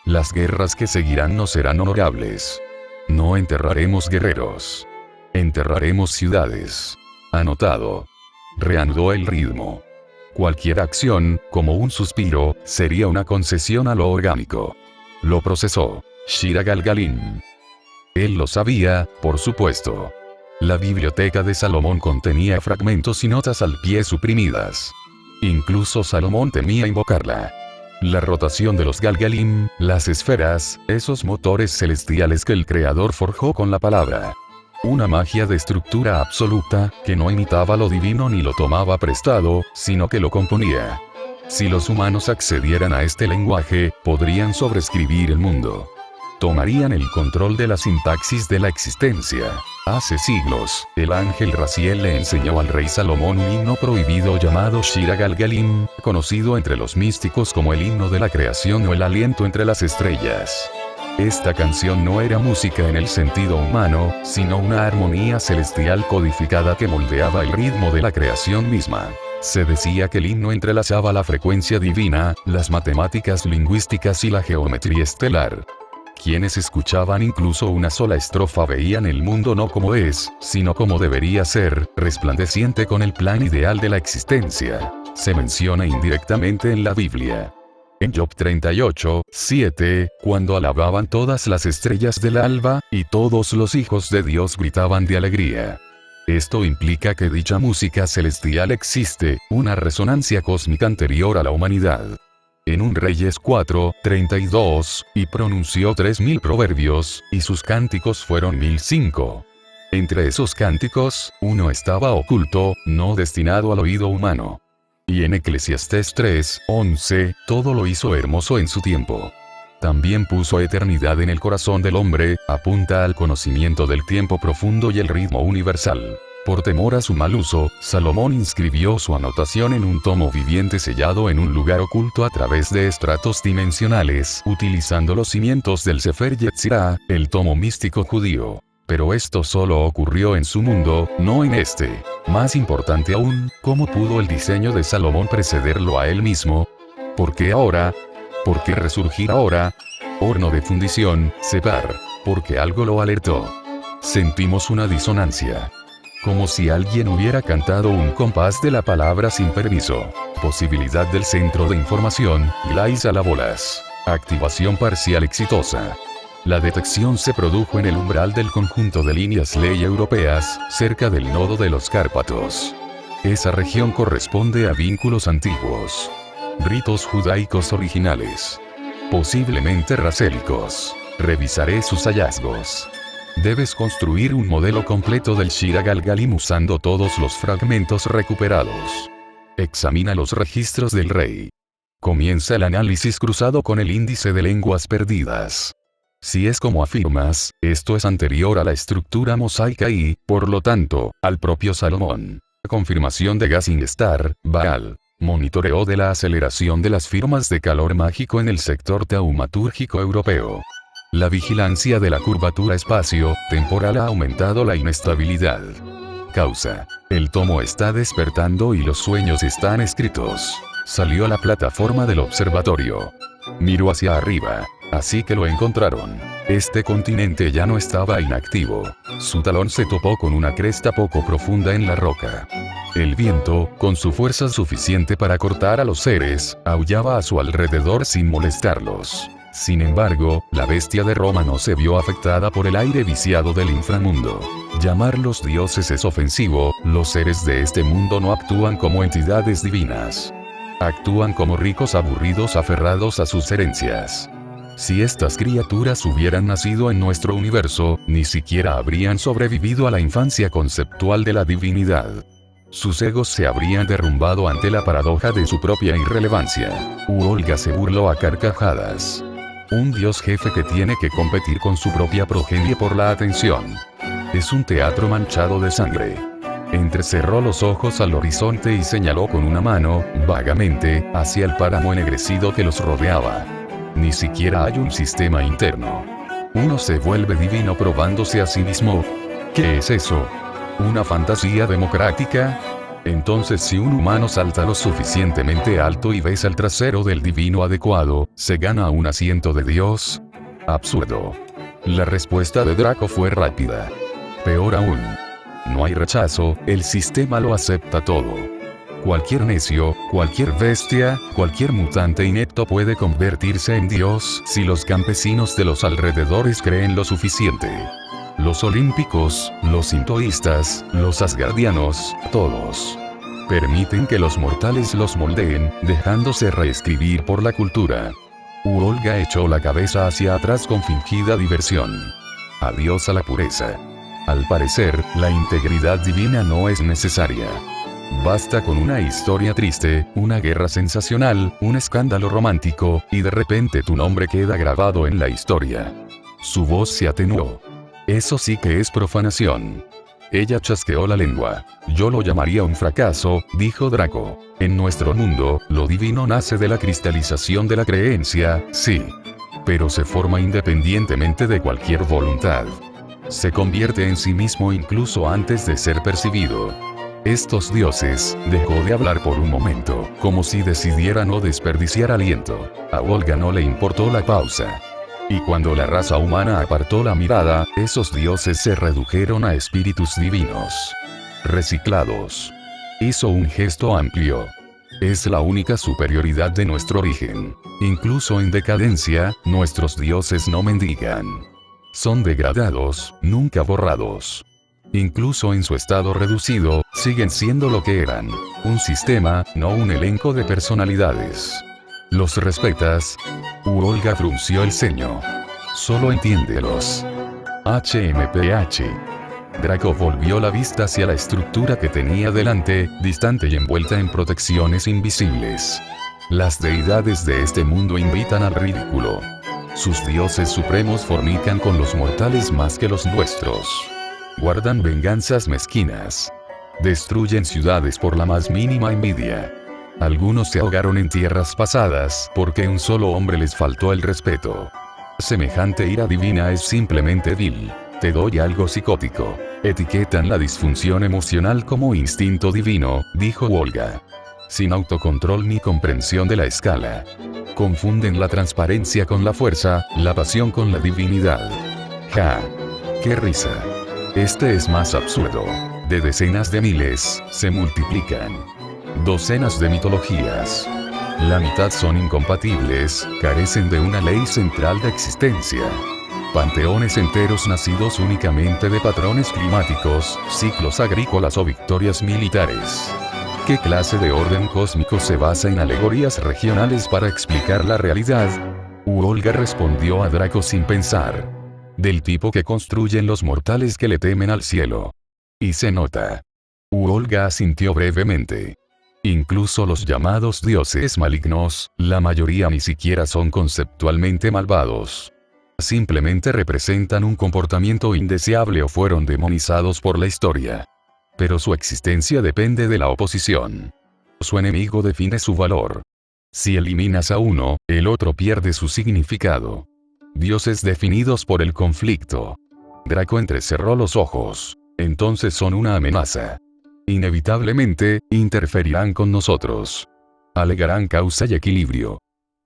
Las guerras que seguirán no serán honorables. No enterraremos guerreros. Enterraremos ciudades. Anotado. Reanudó el ritmo. Cualquier acción, como un suspiro, sería una concesión a lo orgánico. Lo procesó. Shira Galgalim. Él lo sabía, por supuesto. La biblioteca de Salomón contenía fragmentos y notas al pie suprimidas. Incluso Salomón temía invocarla. La rotación de los Galgalim, las esferas, esos motores celestiales que el Creador forjó con la palabra. Una magia de estructura absoluta, que no imitaba lo divino ni lo tomaba prestado, sino que lo componía. Si los humanos accedieran a este lenguaje, podrían sobreescribir el mundo. Tomarían el control de la sintaxis de la existencia. Hace siglos, el ángel Raziel le enseñó al rey Salomón un himno prohibido llamado Shira Galgalim, conocido entre los místicos como el himno de la creación o el aliento entre las estrellas. Esta canción no era música en el sentido humano, sino una armonía celestial codificada que moldeaba el ritmo de la creación misma. Se decía que el himno entrelazaba la frecuencia divina, las matemáticas lingüísticas y la geometría estelar. Quienes escuchaban incluso una sola estrofa veían el mundo no como es, sino como debería ser, resplandeciente con el plan ideal de la existencia. Se menciona indirectamente en la Biblia. En Job 38, 7, cuando alababan todas las estrellas del alba, y todos los hijos de Dios gritaban de alegría. Esto implica que dicha música celestial existe, una resonancia cósmica anterior a la humanidad. En un Reyes 4, 32, y pronunció 3000 proverbios, y sus cánticos fueron 1005. Entre esos cánticos, uno estaba oculto, no destinado al oído humano. Y en Eclesiastés 3, 11, todo lo hizo hermoso en su tiempo. También puso eternidad en el corazón del hombre, apunta al conocimiento del tiempo profundo y el ritmo universal. Por temor a su mal uso, Salomón inscribió su anotación en un tomo viviente sellado en un lugar oculto a través de estratos dimensionales, utilizando los cimientos del Sefer Yetzirah, el tomo místico judío. Pero esto solo ocurrió en su mundo, no en este. Más importante aún, ¿cómo pudo el diseño de Salomón precederlo a él mismo? ¿Por qué ahora? ¿Por qué resurgir ahora? Horno de fundición, Separ. Porque algo lo alertó. Sentimos una disonancia. Como si alguien hubiera cantado un compás de la palabra sin permiso. Posibilidad del centro de información, Glais a la bolas. Activación parcial exitosa. La detección se produjo en el umbral del conjunto de líneas ley europeas, cerca del nodo de los Cárpatos. Esa región corresponde a vínculos antiguos. Ritos judaicos originales. Posiblemente racélicos. Revisaré sus hallazgos. Debes construir un modelo completo del Shira Galgalim usando todos los fragmentos recuperados. Examina los registros del rey. Comienza el análisis cruzado con el índice de lenguas perdidas. Si es como afirmas, esto es anterior a la estructura mosaica y, por lo tanto, al propio Salomón. Confirmación de Gazing Star, Baal. Monitoreo de la aceleración de las firmas de calor mágico en el sector taumatúrgico europeo. La vigilancia de la curvatura espacio-temporal ha aumentado la inestabilidad. Causa. El tomo está despertando y los sueños están escritos. Salió a la plataforma del observatorio. Miró hacia arriba. Así que lo encontraron. Este continente ya no estaba inactivo. Su talón se topó con una cresta poco profunda en la roca. El viento, con su fuerza suficiente para cortar a los seres, aullaba a su alrededor sin molestarlos. Sin embargo, la bestia de Roma no se vio afectada por el aire viciado del inframundo. Llamarlos dioses es ofensivo, los seres de este mundo no actúan como entidades divinas. Actúan como ricos aburridos aferrados a sus herencias. Si estas criaturas hubieran nacido en nuestro universo, ni siquiera habrían sobrevivido a la infancia conceptual de la divinidad. Sus egos se habrían derrumbado ante la paradoja de su propia irrelevancia. Olga se burló a carcajadas. Un dios jefe que tiene que competir con su propia progenie por la atención. Es un teatro manchado de sangre. Entrecerró los ojos al horizonte y señaló con una mano, vagamente, hacia el páramo ennegrecido que los rodeaba. Ni siquiera hay un sistema interno. Uno se vuelve divino probándose a sí mismo. ¿Qué es eso? ¿Una fantasía democrática? Entonces si un humano salta lo suficientemente alto y besa el trasero del divino adecuado, ¿se gana un asiento de Dios? Absurdo. La respuesta de Draco fue rápida. Peor aún. No hay rechazo, el sistema lo acepta todo. Cualquier necio, cualquier bestia, cualquier mutante inepto puede convertirse en Dios si los campesinos de los alrededores creen lo suficiente. Los olímpicos, los sintoístas, los asgardianos, todos. Permiten que los mortales los moldeen, dejándose reescribir por la cultura. Olga echó la cabeza hacia atrás con fingida diversión. Adiós a la pureza. Al parecer, la integridad divina no es necesaria. Basta con una historia triste, una guerra sensacional, un escándalo romántico, y de repente tu nombre queda grabado en la historia. Su voz se atenuó. Eso sí que es profanación. Ella chasqueó la lengua. Yo lo llamaría un fracaso, dijo Draco. En nuestro mundo, lo divino nace de la cristalización de la creencia, sí. Pero se forma independientemente de cualquier voluntad. Se convierte en sí mismo incluso antes de ser percibido. Estos dioses, dejó de hablar por un momento, como si decidiera no desperdiciar aliento. A Olga no le importó la pausa. Y cuando la raza humana apartó la mirada, esos dioses se redujeron a espíritus divinos. Reciclados. Hizo un gesto amplio. Es la única superioridad de nuestro origen. Incluso en decadencia, nuestros dioses no mendigan. Son degradados, nunca borrados. Incluso en su estado reducido, siguen siendo lo que eran. Un sistema, no un elenco de personalidades. ¿Los respetas? Olga frunció el ceño. Solo entiéndelos. HMPH. Draco volvió la vista hacia la estructura que tenía delante, distante y envuelta en protecciones invisibles. Las deidades de este mundo invitan al ridículo. Sus dioses supremos fornican con los mortales más que los nuestros. Guardan venganzas mezquinas. Destruyen ciudades por la más mínima envidia. Algunos se ahogaron en tierras pasadas porque un solo hombre les faltó el respeto. Semejante ira divina es simplemente vil. Te doy algo psicótico. Etiquetan la disfunción emocional como instinto divino, dijo Olga. Sin autocontrol ni comprensión de la escala. Confunden la transparencia con la fuerza, la pasión con la divinidad. ¡Ja! ¡Qué risa! Este es más absurdo. De decenas de miles, se multiplican. Docenas de mitologías. La mitad son incompatibles, carecen de una ley central de existencia. Panteones enteros nacidos únicamente de patrones climáticos, ciclos agrícolas o victorias militares. ¿Qué clase de orden cósmico se basa en alegorías regionales para explicar la realidad? Olga respondió a Draco sin pensar. Del tipo que construyen los mortales que le temen al cielo. Y se nota. Olga asintió brevemente. Incluso los llamados dioses malignos, la mayoría ni siquiera son conceptualmente malvados. Simplemente representan un comportamiento indeseable o fueron demonizados por la historia. Pero su existencia depende de la oposición. Su enemigo define su valor. Si eliminas a uno, el otro pierde su significado. Dioses definidos por el conflicto. Draco entrecerró los ojos. Entonces son una amenaza. Inevitablemente, interferirán con nosotros. Alegarán causa y equilibrio.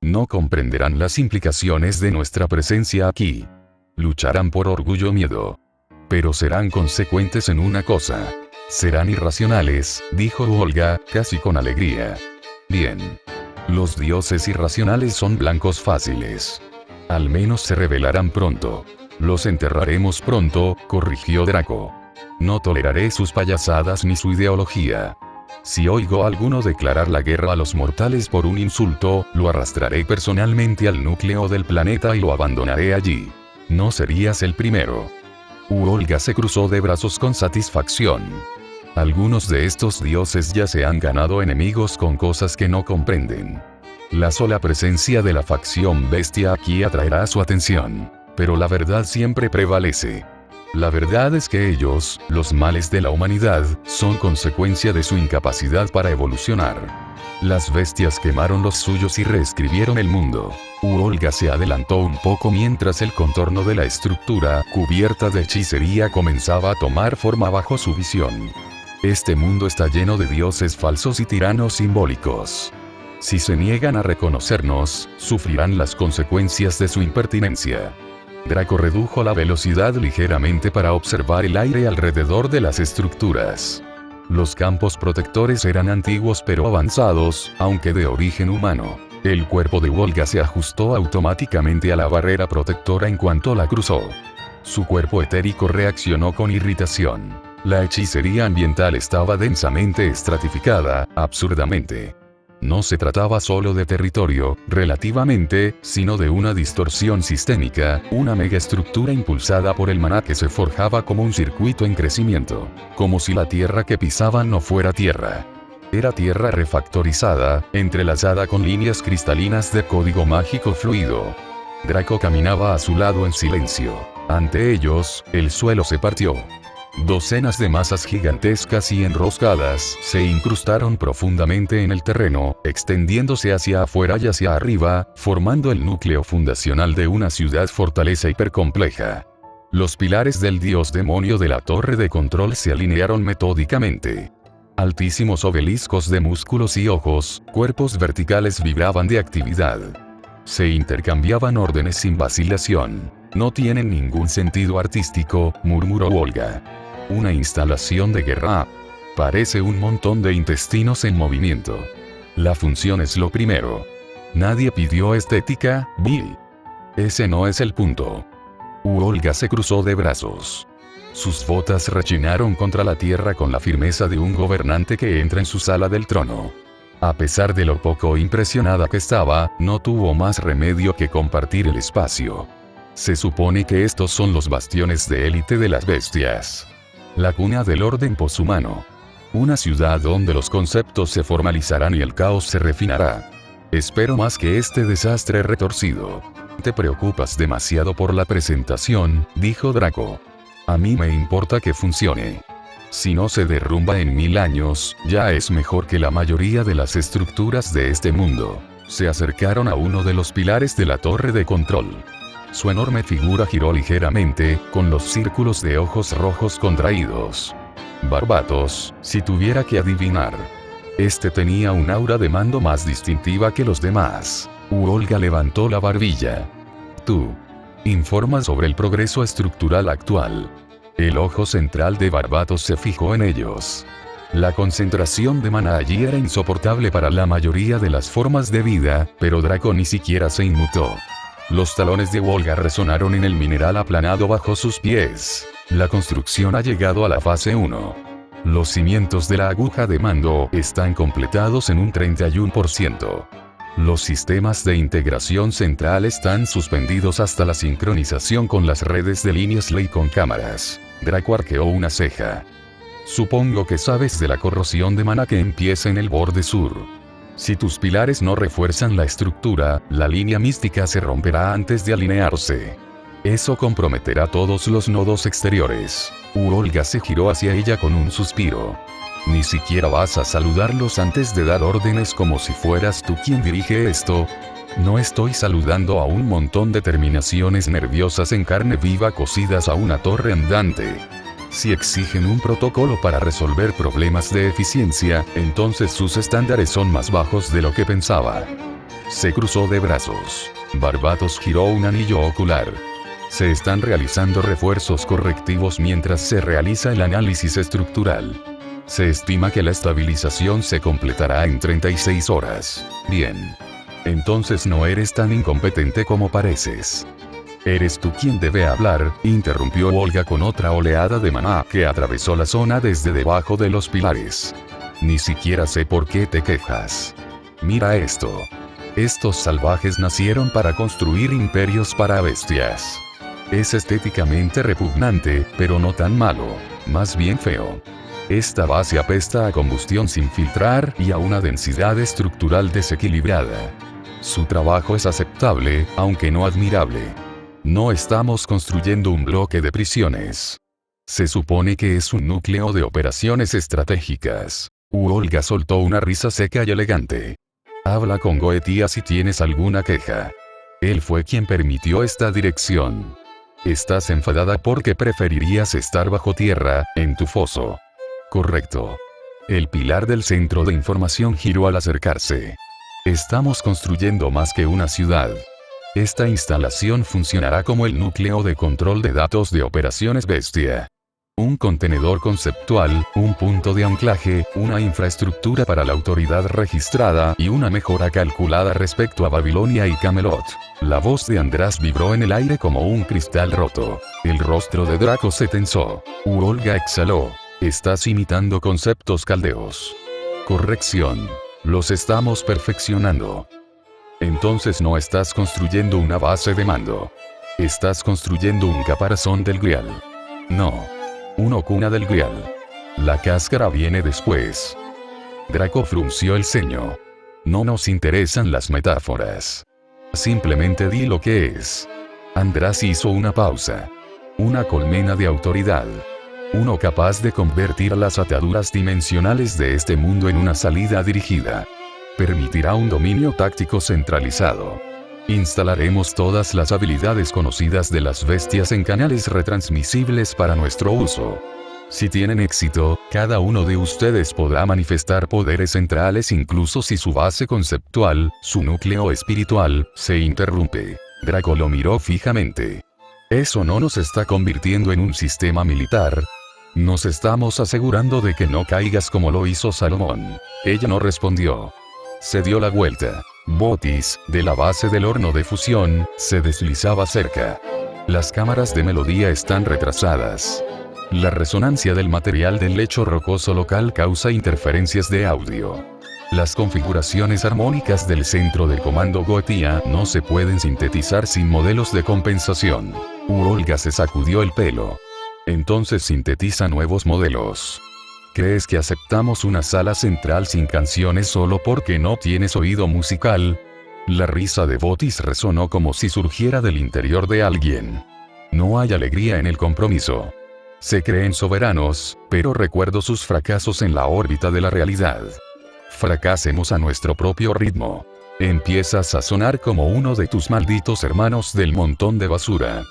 No comprenderán las implicaciones de nuestra presencia aquí. Lucharán por orgullo o miedo. Pero serán consecuentes en una cosa. Serán irracionales, dijo Olga, casi con alegría. Bien. Los dioses irracionales son blancos fáciles. Al menos se revelarán pronto. Los enterraremos pronto, corrigió Draco. No toleraré sus payasadas ni su ideología. Si oigo a alguno declarar la guerra a los mortales por un insulto, lo arrastraré personalmente al núcleo del planeta y lo abandonaré allí. No serías el primero. Olga se cruzó de brazos con satisfacción. Algunos de estos dioses ya se han ganado enemigos con cosas que no comprenden. La sola presencia de la facción bestia aquí atraerá su atención. Pero la verdad siempre prevalece. La verdad es que ellos, los males de la humanidad, son consecuencia de su incapacidad para evolucionar. Las bestias quemaron los suyos y reescribieron el mundo. Olga se adelantó un poco mientras el contorno de la estructura, cubierta de hechicería, comenzaba a tomar forma bajo su visión. Este mundo está lleno de dioses falsos y tiranos simbólicos. Si se niegan a reconocernos, sufrirán las consecuencias de su impertinencia. Draco redujo la velocidad ligeramente para observar el aire alrededor de las estructuras. Los campos protectores eran antiguos pero avanzados, aunque de origen humano. El cuerpo de Olga se ajustó automáticamente a la barrera protectora en cuanto la cruzó. Su cuerpo etérico reaccionó con irritación. La hechicería ambiental estaba densamente estratificada, absurdamente. No se trataba solo de territorio, relativamente, sino de una distorsión sistémica, una megaestructura impulsada por el maná que se forjaba como un circuito en crecimiento. Como si la tierra que pisaban no fuera tierra. Era tierra refactorizada, entrelazada con líneas cristalinas de código mágico fluido. Draco caminaba a su lado en silencio. Ante ellos, el suelo se partió. Docenas de masas gigantescas y enroscadas se incrustaron profundamente en el terreno, extendiéndose hacia afuera y hacia arriba, formando el núcleo fundacional de una ciudad-fortaleza hipercompleja. Los pilares del dios demonio de la torre de control se alinearon metódicamente. Altísimos obeliscos de músculos y ojos, cuerpos verticales vibraban de actividad. Se intercambiaban órdenes sin vacilación. No tienen ningún sentido artístico, murmuró Olga. Una instalación de guerra. Parece un montón de intestinos en movimiento. La función es lo primero. Nadie pidió estética, Bill. Ese no es el punto. Olga se cruzó de brazos. Sus botas rechinaron contra la tierra con la firmeza de un gobernante que entra en su sala del trono. A pesar de lo poco impresionada que estaba, no tuvo más remedio que compartir el espacio. Se supone que estos son los bastiones de élite de las bestias. La cuna del orden poshumano. Una ciudad donde los conceptos se formalizarán y el caos se refinará. Espero más que este desastre retorcido. Te preocupas demasiado por la presentación, dijo Draco. A mí me importa que funcione. Si no se derrumba en 1000 años, ya es mejor que la mayoría de las estructuras de este mundo. Se acercaron a uno de los pilares de la torre de control. Su enorme figura giró ligeramente, con los círculos de ojos rojos contraídos. Barbatos, si tuviera que adivinar. Este tenía un aura de mando más distintiva que los demás. Olga levantó la barbilla. Tú. Informa sobre el progreso estructural actual. El ojo central de Barbatos se fijó en ellos. La concentración de maná allí era insoportable para la mayoría de las formas de vida, pero Draco ni siquiera se inmutó. Los talones de Olga resonaron en el mineral aplanado bajo sus pies. La construcción ha llegado a la fase 1. Los cimientos de la aguja de mando están completados en un 31%. Los sistemas de integración central están suspendidos hasta la sincronización con las redes de líneas ley con cámaras. Draco arqueó una ceja. Supongo que sabes de la corrosión de maná que empieza en el borde sur. Si tus pilares no refuerzan la estructura, la línea mística se romperá antes de alinearse. Eso comprometerá todos los nodos exteriores. Olga se giró hacia ella con un suspiro. Ni siquiera vas a saludarlos antes de dar órdenes como si fueras tú quien dirige esto. No estoy saludando a un montón de terminaciones nerviosas en carne viva cosidas a una torre andante. Si exigen un protocolo para resolver problemas de eficiencia, entonces sus estándares son más bajos de lo que pensaba. Se cruzó de brazos. Barbatos giró un anillo ocular. Se están realizando refuerzos correctivos mientras se realiza el análisis estructural. Se estima que la estabilización se completará en 36 horas. Bien. Entonces no eres tan incompetente como pareces. Eres tú quien debe hablar, interrumpió Olga con otra oleada de maná que atravesó la zona desde debajo de los pilares. Ni siquiera sé por qué te quejas. Mira esto. Estos salvajes nacieron para construir imperios para bestias. Es estéticamente repugnante, pero no tan malo, más bien feo. Esta base apesta a combustión sin filtrar y a una densidad estructural desequilibrada. Su trabajo es aceptable, aunque no admirable. No estamos construyendo un bloque de prisiones. Se supone que es un núcleo de operaciones estratégicas. Olga soltó una risa seca y elegante. Habla con Goetia si tienes alguna queja. Él fue quien permitió esta dirección. Estás enfadada porque preferirías estar bajo tierra, en tu foso. Correcto. El pilar del centro de información giró al acercarse. Estamos construyendo más que una ciudad. Esta instalación funcionará como el núcleo de control de datos de operaciones bestia. Un contenedor conceptual, un punto de anclaje, una infraestructura para la autoridad registrada y una mejora calculada respecto a Babilonia y Camelot. La voz de András vibró en el aire como un cristal roto. El rostro de Draco se tensó. Olga exhaló. Estás imitando conceptos caldeos. Corrección. Los estamos perfeccionando. Entonces no estás construyendo una base de mando. Estás construyendo un caparazón del Grial. No. Una cuna del Grial. La cáscara viene después. Draco frunció el ceño. No nos interesan las metáforas. Simplemente di lo que es. András hizo una pausa. Una colmena de autoridad. Uno capaz de convertir las ataduras dimensionales de este mundo en una salida dirigida. Permitirá un dominio táctico centralizado. Instalaremos todas las habilidades conocidas de las bestias en canales retransmisibles para nuestro uso. Si tienen éxito, cada uno de ustedes podrá manifestar poderes centrales incluso si su base conceptual, su núcleo espiritual, se interrumpe. Draco lo miró fijamente. ¿Eso no nos está convirtiendo en un sistema militar? Nos estamos asegurando de que no caigas como lo hizo Salomón. Ella no respondió. Se dio la vuelta. Botis, de la base del horno de fusión, se deslizaba cerca. Las cámaras de melodía están retrasadas. La resonancia del material del lecho rocoso local causa interferencias de audio. Las configuraciones armónicas del centro del comando Goetia no se pueden sintetizar sin modelos de compensación. Olga se sacudió el pelo. Entonces sintetiza nuevos modelos. ¿Crees que aceptamos una sala central sin canciones solo porque no tienes oído musical? La risa de Botis resonó como si surgiera del interior de alguien. No hay alegría en el compromiso. Se creen soberanos, pero recuerdo sus fracasos en la órbita de la realidad. Fracasemos a nuestro propio ritmo. Empiezas a sonar como uno de tus malditos hermanos del montón de basura.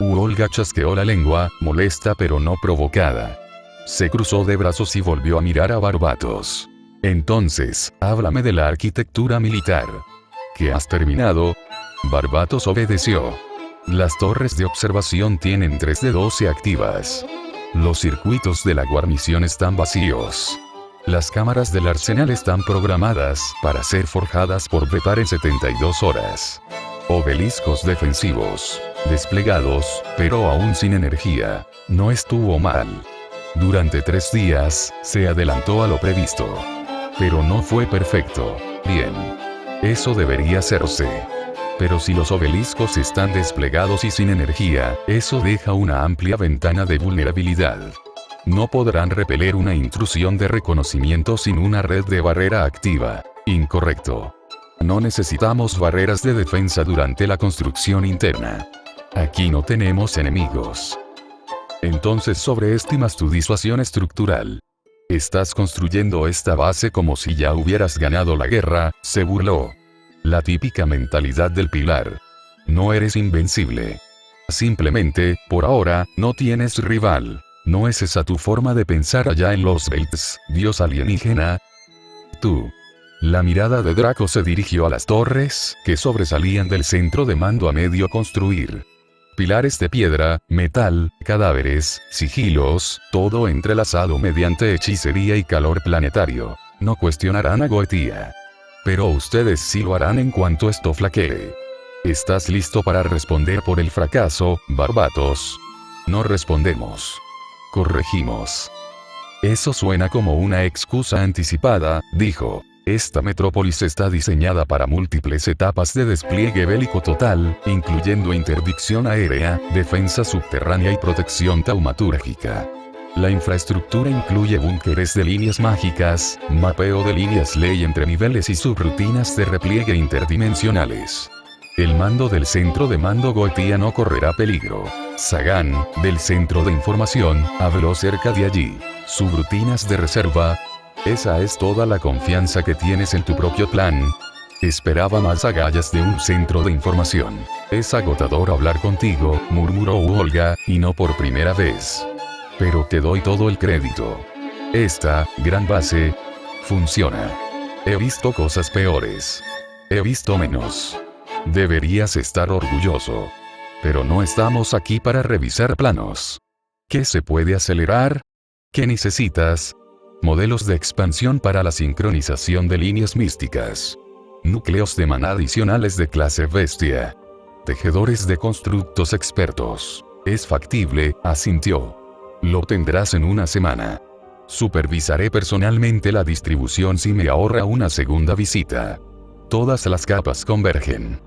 Olga chasqueó la lengua, molesta pero no provocada. Se cruzó de brazos y volvió a mirar a Barbatos. Entonces, háblame de la arquitectura militar. ¿Qué has terminado? Barbatos obedeció. Las torres de observación tienen 3 de 12 activas. Los circuitos de la guarnición están vacíos. Las cámaras del arsenal están programadas para ser forjadas por Bepar en 72 horas. Obeliscos defensivos, desplegados, pero aún sin energía. No estuvo mal. Durante 3 días, se adelantó a lo previsto. Pero no fue perfecto. Bien. Eso debería hacerse. Pero si los obeliscos están desplegados y sin energía, eso deja una amplia ventana de vulnerabilidad. No podrán repeler una intrusión de reconocimiento sin una red de barrera activa. Incorrecto. No necesitamos barreras de defensa durante la construcción interna. Aquí no tenemos enemigos. Entonces sobreestimas tu disuasión estructural. Estás construyendo esta base como si ya hubieras ganado la guerra, se burló. La típica mentalidad del pilar. No eres invencible. Simplemente, por ahora, no tienes rival. ¿No es esa tu forma de pensar allá en los Belts, dios alienígena? Tú. La mirada de Draco se dirigió a las torres, que sobresalían del centro de mando a medio construir. Pilares de piedra, metal, cadáveres, sigilos, todo entrelazado mediante hechicería y calor planetario. No cuestionarán a Goetia. Pero ustedes sí lo harán en cuanto esto flaquee. ¿Estás listo para responder por el fracaso, Barbatos? No respondemos. Corregimos. Eso suena como una excusa anticipada, dijo. Esta metrópolis está diseñada para múltiples etapas de despliegue bélico total, incluyendo interdicción aérea, defensa subterránea y protección taumatúrgica. La infraestructura incluye búnkeres de líneas mágicas, mapeo de líneas ley entre niveles y subrutinas de repliegue interdimensionales. El mando del centro de mando Goetia no correrá peligro. Sagan, del centro de información, habló cerca de allí. Subrutinas de reserva. Esa es toda la confianza que tienes en tu propio plan. Esperaba más agallas de un centro de información. Es agotador hablar contigo, murmuró Olga, y no por primera vez. Pero te doy todo el crédito. Esta gran base funciona. He visto cosas peores. He visto menos. Deberías estar orgulloso. Pero no estamos aquí para revisar planos. ¿Qué se puede acelerar? ¿Qué necesitas? Modelos de expansión para la sincronización de líneas místicas. Núcleos de maná adicionales de clase bestia. Tejedores de constructos expertos. Es factible, asintió. Lo tendrás en una semana. Supervisaré personalmente la distribución si me ahorra una segunda visita. Todas las capas convergen.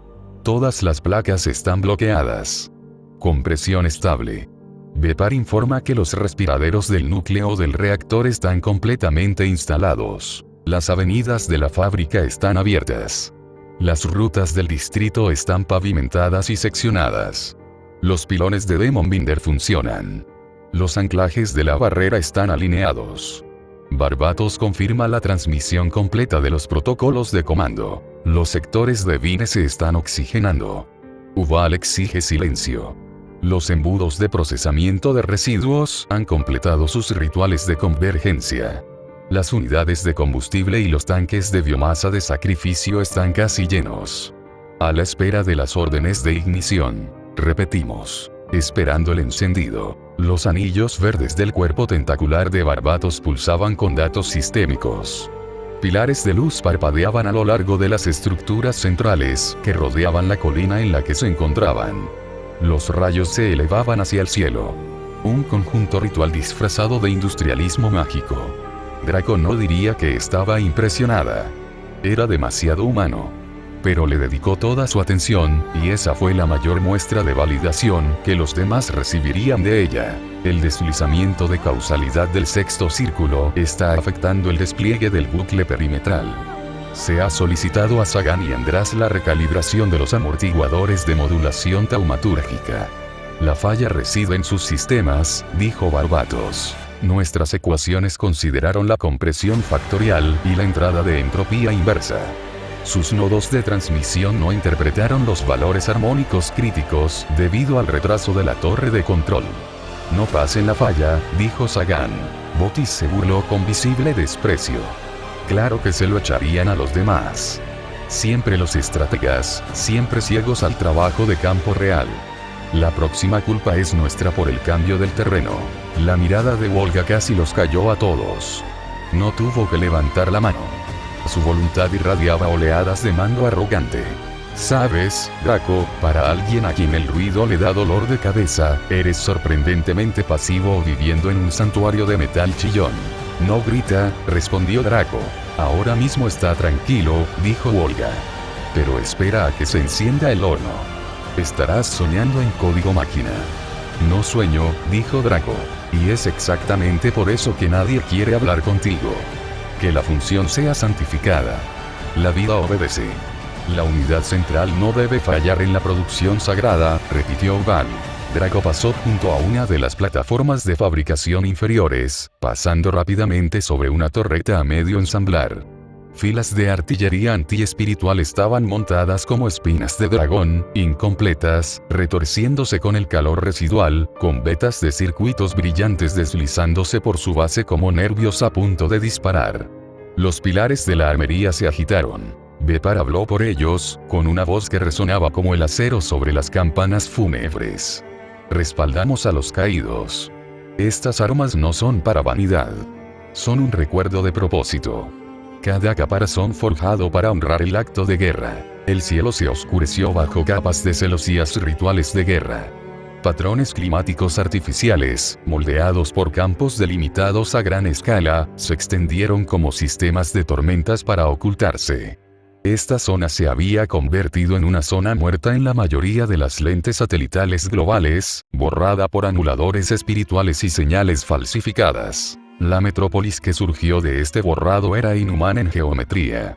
Todas las placas están bloqueadas. Compresión estable. Bepar informa que los respiraderos del núcleo del reactor están completamente instalados. Las avenidas de la fábrica están abiertas. Las rutas del distrito están pavimentadas y seccionadas. Los pilones de Demon Binder funcionan. Los anclajes de la barrera están alineados. Barbatos confirma la transmisión completa de los protocolos de comando. Los sectores de Vine se están oxigenando. Uval exige silencio. Los embudos de procesamiento de residuos han completado sus rituales de convergencia. Las unidades de combustible y los tanques de biomasa de sacrificio están casi llenos. A la espera de las órdenes de ignición. Repetimos. Esperando el encendido. Los anillos verdes del cuerpo tentacular de Barbatos pulsaban con datos sistémicos. Pilares de luz parpadeaban a lo largo de las estructuras centrales que rodeaban la colina en la que se encontraban. Los rayos se elevaban hacia el cielo. Un conjunto ritual disfrazado de industrialismo mágico. Draco no diría que estaba impresionada. Era demasiado humano. Pero le dedicó toda su atención, y esa fue la mayor muestra de validación que los demás recibirían de ella. El deslizamiento de causalidad del sexto círculo está afectando el despliegue del bucle perimetral. Se ha solicitado a Sagan y András la recalibración de los amortiguadores de modulación taumatúrgica. La falla reside en sus sistemas, dijo Barbatos. Nuestras ecuaciones consideraron la compresión factorial y la entrada de entropía inversa. Sus nodos de transmisión no interpretaron los valores armónicos críticos debido al retraso de la torre de control. No pasen la falla, dijo Sagan. Botis se burló con visible desprecio. Claro que se lo echarían a los demás. Siempre los estrategas, siempre ciegos al trabajo de campo real. La próxima culpa es nuestra por el cambio del terreno. La mirada de Volga casi los cayó a todos. No tuvo que levantar la mano. Su voluntad irradiaba oleadas de mando arrogante. Sabes, Draco, para alguien a quien el ruido le da dolor de cabeza, eres sorprendentemente pasivo viviendo en un santuario de metal chillón. No grita, respondió Draco. Ahora mismo está tranquilo, dijo Volga. Pero espera a que se encienda el horno. Estarás soñando en código máquina. No sueño, dijo Draco. Y es exactamente por eso que nadie quiere hablar contigo. Que la función sea santificada. La vida obedece. La unidad central no debe fallar en la producción sagrada, repitió Val. Draco pasó junto a una de las plataformas de fabricación inferiores, pasando rápidamente sobre una torreta a medio ensamblar. Filas de artillería antiespiritual estaban montadas como espinas de dragón, incompletas, retorciéndose con el calor residual, con vetas de circuitos brillantes deslizándose por su base como nervios a punto de disparar. Los pilares de la armería se agitaron. Bepar habló por ellos, con una voz que resonaba como el acero sobre las campanas fúnebres. Respaldamos a los caídos. Estas armas no son para vanidad. Son un recuerdo de propósito. Cada caparazón forjado para honrar el acto de guerra. El cielo se oscureció bajo capas de celosías rituales de guerra. Patrones climáticos artificiales, moldeados por campos delimitados a gran escala, se extendieron como sistemas de tormentas para ocultarse. Esta zona se había convertido en una zona muerta en la mayoría de las lentes satelitales globales, borrada por anuladores espirituales y señales falsificadas. La metrópolis que surgió de este borrado era inhumana en geometría.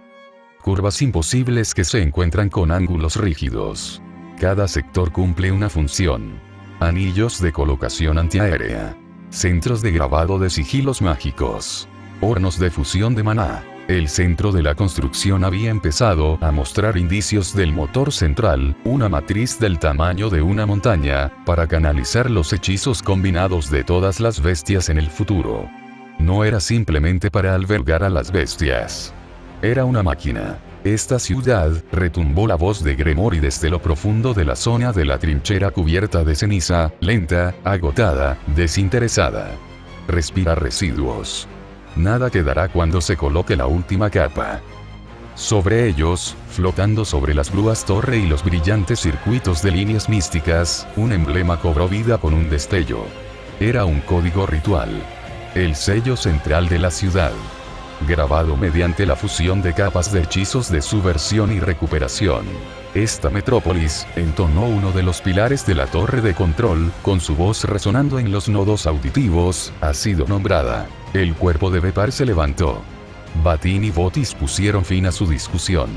Curvas imposibles que se encuentran con ángulos rígidos. Cada sector cumple una función. Anillos de colocación antiaérea. Centros de grabado de sigilos mágicos. Hornos de fusión de maná. El centro de la construcción había empezado a mostrar indicios del motor central, una matriz del tamaño de una montaña, para canalizar los hechizos combinados de todas las bestias en el futuro. No era simplemente para albergar a las bestias. Era una máquina. Esta ciudad, retumbó la voz de Gremori desde lo profundo de la zona de la trinchera cubierta de ceniza, lenta, agotada, desinteresada. Respira residuos. Nada quedará cuando se coloque la última capa. Sobre ellos, flotando sobre las grúas torre y los brillantes circuitos de líneas místicas, un emblema cobró vida con un destello. Era un código ritual. El sello central de la ciudad. Grabado mediante la fusión de capas de hechizos de subversión y recuperación. Esta metrópolis, entonó uno de los pilares de la torre de control, con su voz resonando en los nodos auditivos, ha sido nombrada. El cuerpo de Bepar se levantó. Batín y Botis pusieron fin a su discusión.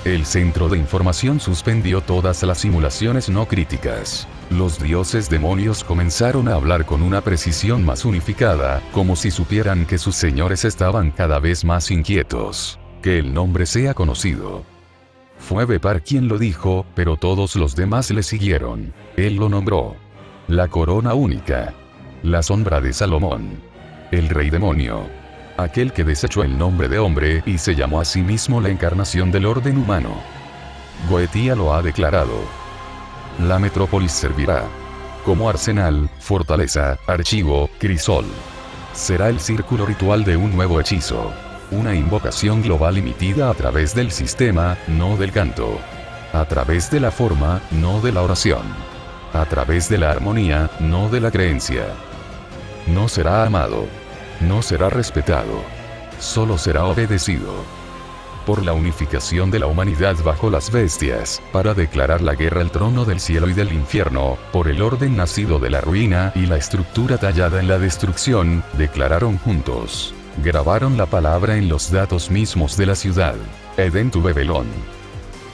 El centro de información suspendió todas las simulaciones no críticas. Los dioses demonios comenzaron a hablar con una precisión más unificada, como si supieran que sus señores estaban cada vez más inquietos. Que el nombre sea conocido. Fue Bepar quien lo dijo, pero todos los demás le siguieron. Él lo nombró. La corona única. La sombra de Salomón. El rey demonio. Aquel que desechó el nombre de hombre y se llamó a sí mismo la encarnación del orden humano. Goetía lo ha declarado. La metrópolis servirá como arsenal, fortaleza, archivo, crisol. Será el círculo ritual de un nuevo hechizo. Una invocación global emitida a través del sistema, no del canto. A través de la forma, no de la oración. A través de la armonía, no de la creencia. No será amado. No será respetado. Solo será obedecido. Por la unificación de la humanidad bajo las bestias, para declarar la guerra al trono del cielo y del infierno, por el orden nacido de la ruina y la estructura tallada en la destrucción, declararon juntos. Grabaron la palabra en los datos mismos de la ciudad. Edén tu Bebelón.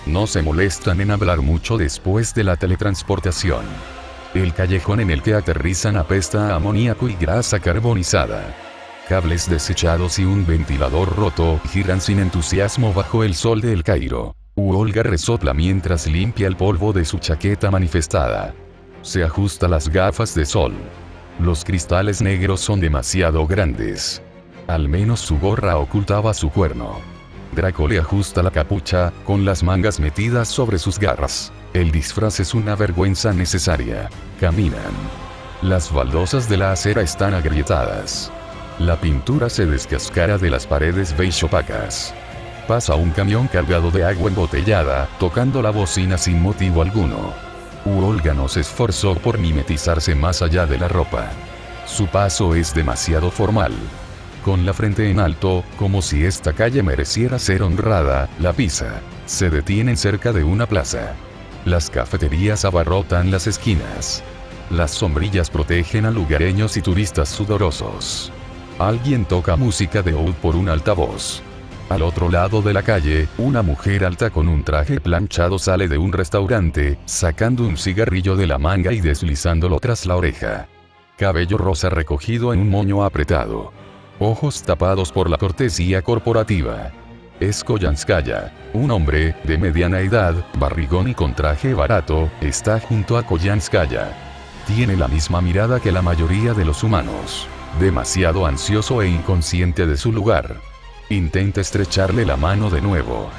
No se molestan en hablar mucho después de la teletransportación. El callejón en el que aterrizan apesta a amoníaco y grasa carbonizada. Cables desechados y un ventilador roto giran sin entusiasmo bajo el sol de El Cairo. Olga resopla mientras limpia el polvo de su chaqueta manifestada. Se ajusta las gafas de sol. Los cristales negros son demasiado grandes. Al menos su gorra ocultaba su cuerno. Draco le ajusta la capucha, con las mangas metidas sobre sus garras. El disfraz es una vergüenza necesaria. Caminan. Las baldosas de la acera están agrietadas. La pintura se descascara de las paredes beige opacas. Pasa un camión cargado de agua embotellada, tocando la bocina sin motivo alguno. Olga no se esforzó por mimetizarse más allá de la ropa. Su paso es demasiado formal. Con la frente en alto, como si esta calle mereciera ser honrada, la pisa. Se detienen cerca de una plaza. Las cafeterías abarrotan las esquinas. Las sombrillas protegen a lugareños y turistas sudorosos. Alguien toca música de oud por un altavoz. Al otro lado de la calle, una mujer alta con un traje planchado sale de un restaurante, sacando un cigarrillo de la manga y deslizándolo tras la oreja. Cabello rosa recogido en un moño apretado. Ojos tapados por la cortesía corporativa. Es Koyanskaya, un hombre, de mediana edad, barrigón y con traje barato, está junto a Koyanskaya. Tiene la misma mirada que la mayoría de los humanos. Demasiado ansioso e inconsciente de su lugar. Intenta estrecharle la mano de nuevo.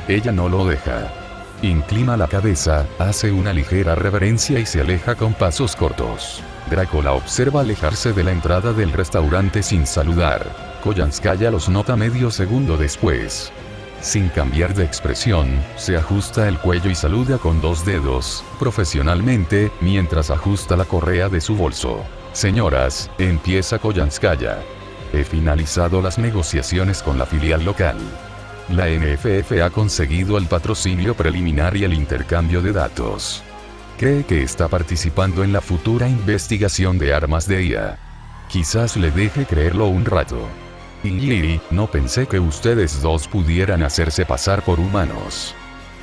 Ella no lo deja. Inclina la cabeza, hace una ligera reverencia y se aleja con pasos cortos. Draco la observa alejarse de la entrada del restaurante sin saludar. Koyanskaya los nota medio segundo después. Sin cambiar de expresión, se ajusta el cuello y saluda con dos dedos, profesionalmente, mientras ajusta la correa de su bolso. Señoras, empieza Koyanskaya. He finalizado las negociaciones con la filial local. La NFF ha conseguido el patrocinio preliminar y el intercambio de datos. Cree que está participando en la futura investigación de armas de IA. Quizás le deje creerlo un rato. Y no pensé que ustedes dos pudieran hacerse pasar por humanos.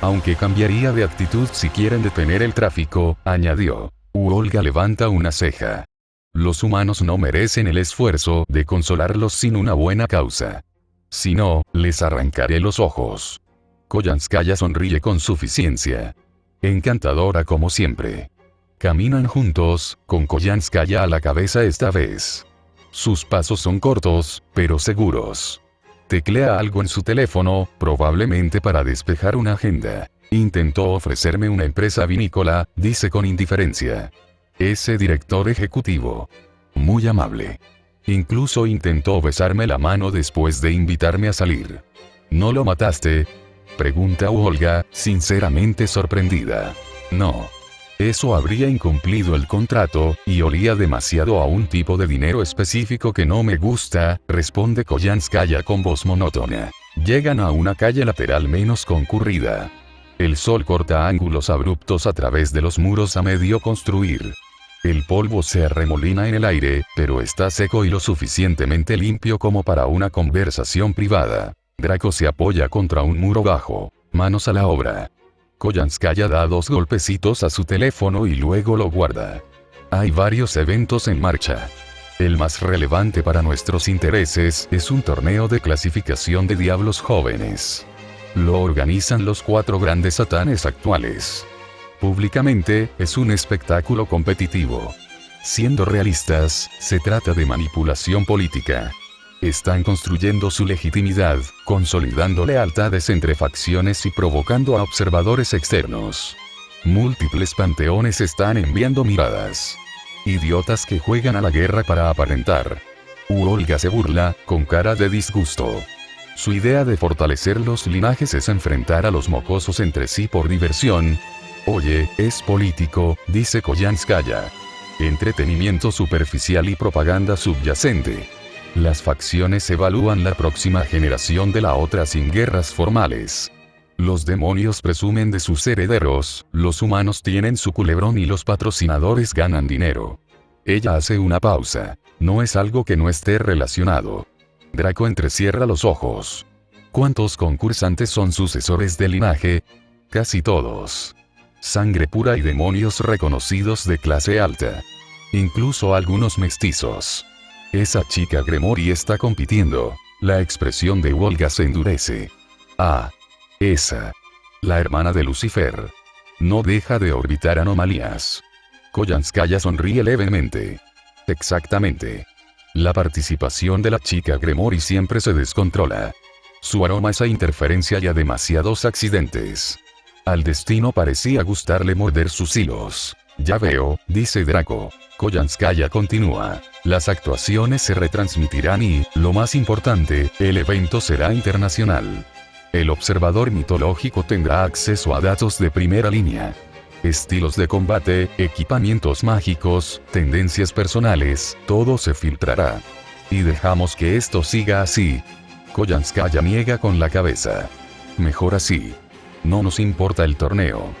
Aunque cambiaría de actitud si quieren detener el tráfico, añadió. Olga levanta una ceja. Los humanos no merecen el esfuerzo de consolarlos sin una buena causa. Si no, les arrancaré los ojos. Koyanskaya sonríe con suficiencia. Encantadora como siempre. Caminan juntos, con Koyanskaya a la cabeza esta vez. Sus pasos son cortos, pero seguros. Teclea algo en su teléfono, probablemente para despejar una agenda. Intentó ofrecerme una empresa vinícola, dice con indiferencia. Ese director ejecutivo. Muy amable. Incluso intentó besarme la mano después de invitarme a salir. ¿No lo mataste?, pregunta Olga, sinceramente sorprendida. No. Eso habría incumplido el contrato, y olía demasiado a un tipo de dinero específico que no me gusta, responde Koyanskaya con voz monótona. Llegan a una calle lateral menos concurrida. El sol corta ángulos abruptos a través de los muros a medio construir. El polvo se arremolina en el aire, pero está seco y lo suficientemente limpio como para una conversación privada. Draco se apoya contra un muro bajo. Manos a la obra. Koyanskaya da 2 golpecitos a su teléfono y luego lo guarda. Hay varios eventos en marcha. El más relevante para nuestros intereses es un torneo de clasificación de diablos jóvenes. Lo organizan los 4 grandes satanes actuales. Públicamente, es un espectáculo competitivo. Siendo realistas, se trata de manipulación política. Están construyendo su legitimidad, consolidando lealtades entre facciones y provocando a observadores externos. Múltiples panteones están enviando miradas. Idiotas que juegan a la guerra para aparentar. Olga se burla, con cara de disgusto. Su idea de fortalecer los linajes es enfrentar a los mocosos entre sí por diversión. Oye, es político, dice Koyanskaya. Entretenimiento superficial y propaganda subyacente. Las facciones evalúan la próxima generación de la otra sin guerras formales. Los demonios presumen de sus herederos, los humanos tienen su culebrón y los patrocinadores ganan dinero. Ella hace una pausa. No es algo que no esté relacionado. Draco entrecierra los ojos. ¿Cuántos concursantes son sucesores del linaje? Casi todos. Sangre pura y demonios reconocidos de clase alta. Incluso algunos mestizos. Esa chica Gremory está compitiendo. La expresión de Wolga se endurece. Ah. Esa. La hermana de Lucifer. No deja de orbitar anomalías. Koyanskaya sonríe levemente. Exactamente. La participación de la chica Gremory siempre se descontrola. Su aroma es a interferencia y a demasiados accidentes. Al destino parecía gustarle morder sus hilos. Ya veo, dice Draco. Koyanskaya continúa. Las actuaciones se retransmitirán y, lo más importante, el evento será internacional. El observador mitológico tendrá acceso a datos de primera línea. Estilos de combate, equipamientos mágicos, tendencias personales, todo se filtrará. Y dejamos que esto siga así. Koyanskaya niega con la cabeza. Mejor así. No nos importa el torneo.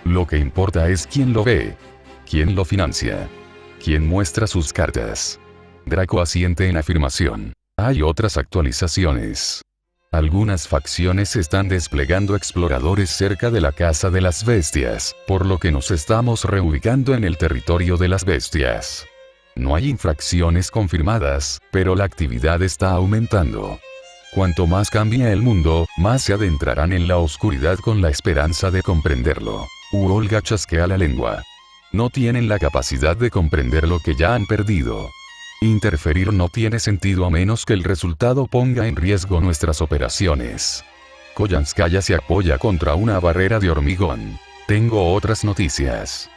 Lo que importa es quién lo ve. Quién lo financia. Quién muestra sus cartas. Draco asiente en afirmación. Hay otras actualizaciones. Algunas facciones están desplegando exploradores cerca de la Casa de las Bestias, por lo que nos estamos reubicando en el territorio de las bestias. No hay infracciones confirmadas, pero la actividad está aumentando. Cuanto más cambie el mundo, más se adentrarán en la oscuridad con la esperanza de comprenderlo. Olga chasquea la lengua. No tienen la capacidad de comprender lo que ya han perdido. Interferir no tiene sentido a menos que el resultado ponga en riesgo nuestras operaciones. Koyanskaya se apoya contra una barrera de hormigón. Tengo otras noticias.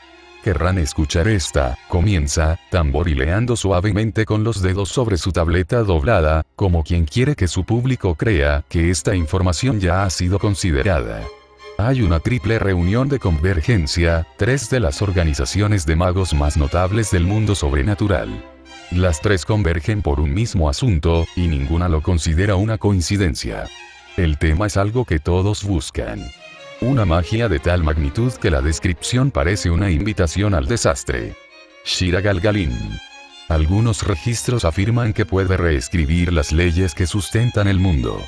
Querrán escuchar esta, comienza, tamborileando suavemente con los dedos sobre su tableta doblada, como quien quiere que su público crea que esta información ya ha sido considerada. Hay una triple reunión de convergencia, 3 de las organizaciones de magos más notables del mundo sobrenatural. Las 3 convergen por un mismo asunto, y ninguna lo considera una coincidencia. El tema es algo que todos buscan. Una magia de tal magnitud que la descripción parece una invitación al desastre. Shira Galgalin. Algunos registros afirman que puede reescribir las leyes que sustentan el mundo.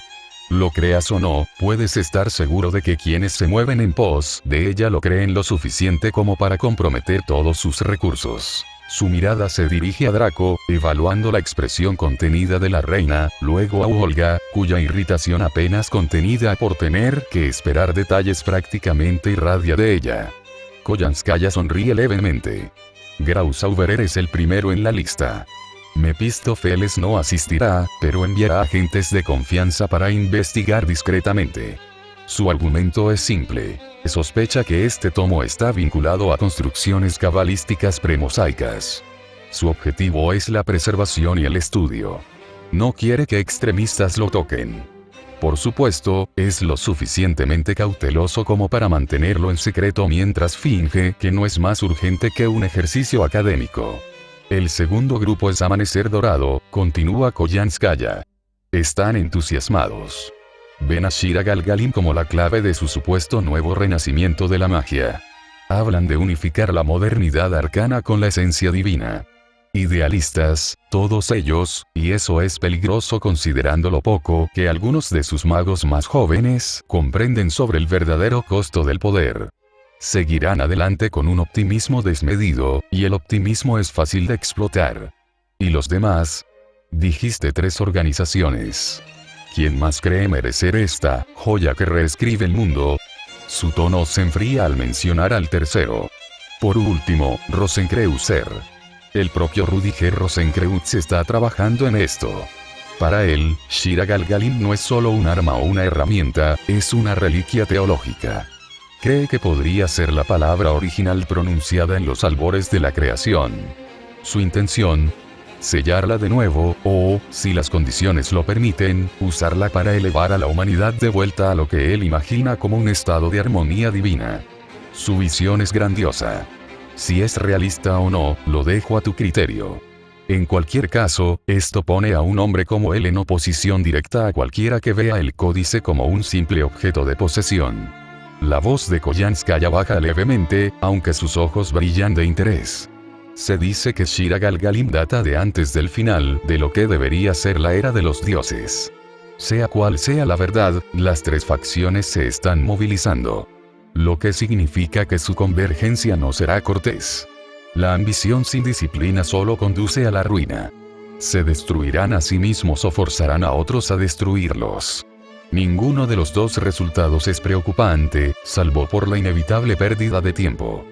Lo creas o no, puedes estar seguro de que quienes se mueven en pos de ella lo creen lo suficiente como para comprometer todos sus recursos. Su mirada se dirige a Draco, evaluando la expresión contenida de la reina, luego a Olga, cuya irritación apenas contenida por tener que esperar detalles prácticamente irradia de ella. Koyanskaya sonríe levemente. Grausauberer es el primero en la lista. Mephistófeles no asistirá, pero enviará agentes de confianza para investigar discretamente. Su argumento es simple. Sospecha que este tomo está vinculado a construcciones cabalísticas premosaicas. Su objetivo es la preservación y el estudio. No quiere que extremistas lo toquen. Por supuesto, es lo suficientemente cauteloso como para mantenerlo en secreto mientras finge que no es más urgente que un ejercicio académico. El segundo grupo es Amanecer Dorado, continúa Koyanskaya. Están entusiasmados. Ven a Shira Galgalin como la clave de su supuesto nuevo renacimiento de la magia. Hablan de unificar la modernidad arcana con la esencia divina. Idealistas, todos ellos, y eso es peligroso considerando lo poco que algunos de sus magos más jóvenes comprenden sobre el verdadero costo del poder. Seguirán adelante con un optimismo desmedido, y el optimismo es fácil de explotar. ¿Y los demás? Dijiste 3 organizaciones. ¿Quién más cree merecer esta joya que reescribe el mundo? Su tono se enfría al mencionar al tercero. Por último, Rosenkreuzer. El propio Rudiger Rosenkreutz está trabajando en esto. Para él, Shira Galgalin no es solo un arma o una herramienta, es una reliquia teológica. Cree que podría ser la palabra original pronunciada en los albores de la creación. Su intención, sellarla de nuevo, o, si las condiciones lo permiten, usarla para elevar a la humanidad de vuelta a lo que él imagina como un estado de armonía divina. Su visión es grandiosa. Si es realista o no, lo dejo a tu criterio. En cualquier caso, esto pone a un hombre como él en oposición directa a cualquiera que vea el códice como un simple objeto de posesión. La voz de Koyanskaya baja levemente, aunque sus ojos brillan de interés. Se dice que Shira Galgalim data de antes del final de lo que debería ser la era de los dioses. Sea cual sea la verdad, las tres facciones se están movilizando. Lo que significa que su convergencia no será cortés. La ambición sin disciplina solo conduce a la ruina. Se destruirán a sí mismos o forzarán a otros a destruirlos. Ninguno de los dos resultados es preocupante, salvo por la inevitable pérdida de tiempo.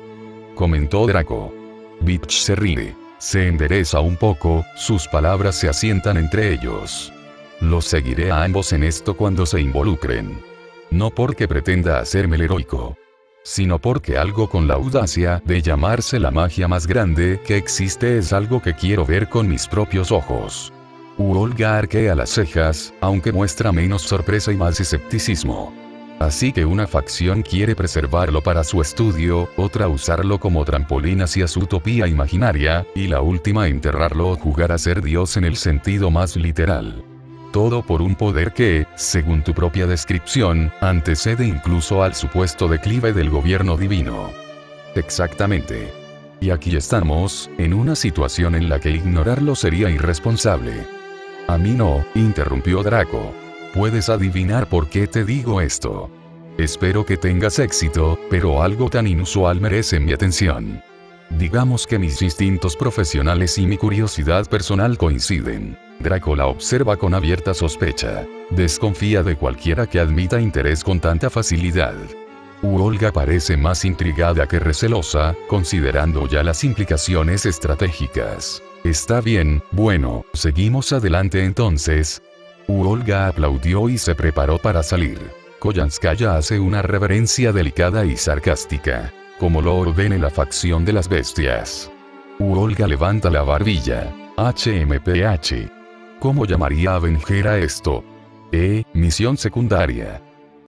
Comentó Draco. Bitch se ríe. Se endereza un poco, sus palabras se asientan entre ellos. Los seguiré a ambos en esto cuando se involucren. No porque pretenda hacerme el heroico, sino porque algo con la audacia de llamarse la magia más grande que existe es algo que quiero ver con mis propios ojos. Uolga arquea las cejas, aunque muestra menos sorpresa y más escepticismo. Así que una facción quiere preservarlo para su estudio, otra usarlo como trampolín hacia su utopía imaginaria, y la última enterrarlo o jugar a ser Dios en el sentido más literal. Todo por un poder que, según tu propia descripción, antecede incluso al supuesto declive del gobierno divino. Exactamente. Y aquí estamos, en una situación en la que ignorarlo sería irresponsable. A mí no, interrumpió Draco. Puedes adivinar por qué te digo esto. Espero que tengas éxito, pero algo tan inusual merece mi atención. Digamos que mis instintos profesionales y mi curiosidad personal coinciden. Draco la observa con abierta sospecha. Desconfía de cualquiera que admita interés con tanta facilidad. Uolga parece más intrigada que recelosa, considerando ya las implicaciones estratégicas. Está bien, bueno, seguimos adelante entonces. Uolga aplaudió y se preparó para salir. Koyanskaya hace una reverencia delicada y sarcástica, como lo ordene la facción de las bestias. Uolga levanta la barbilla. HMPH. ¿Cómo llamaría a Avenger a esto? Misión secundaria.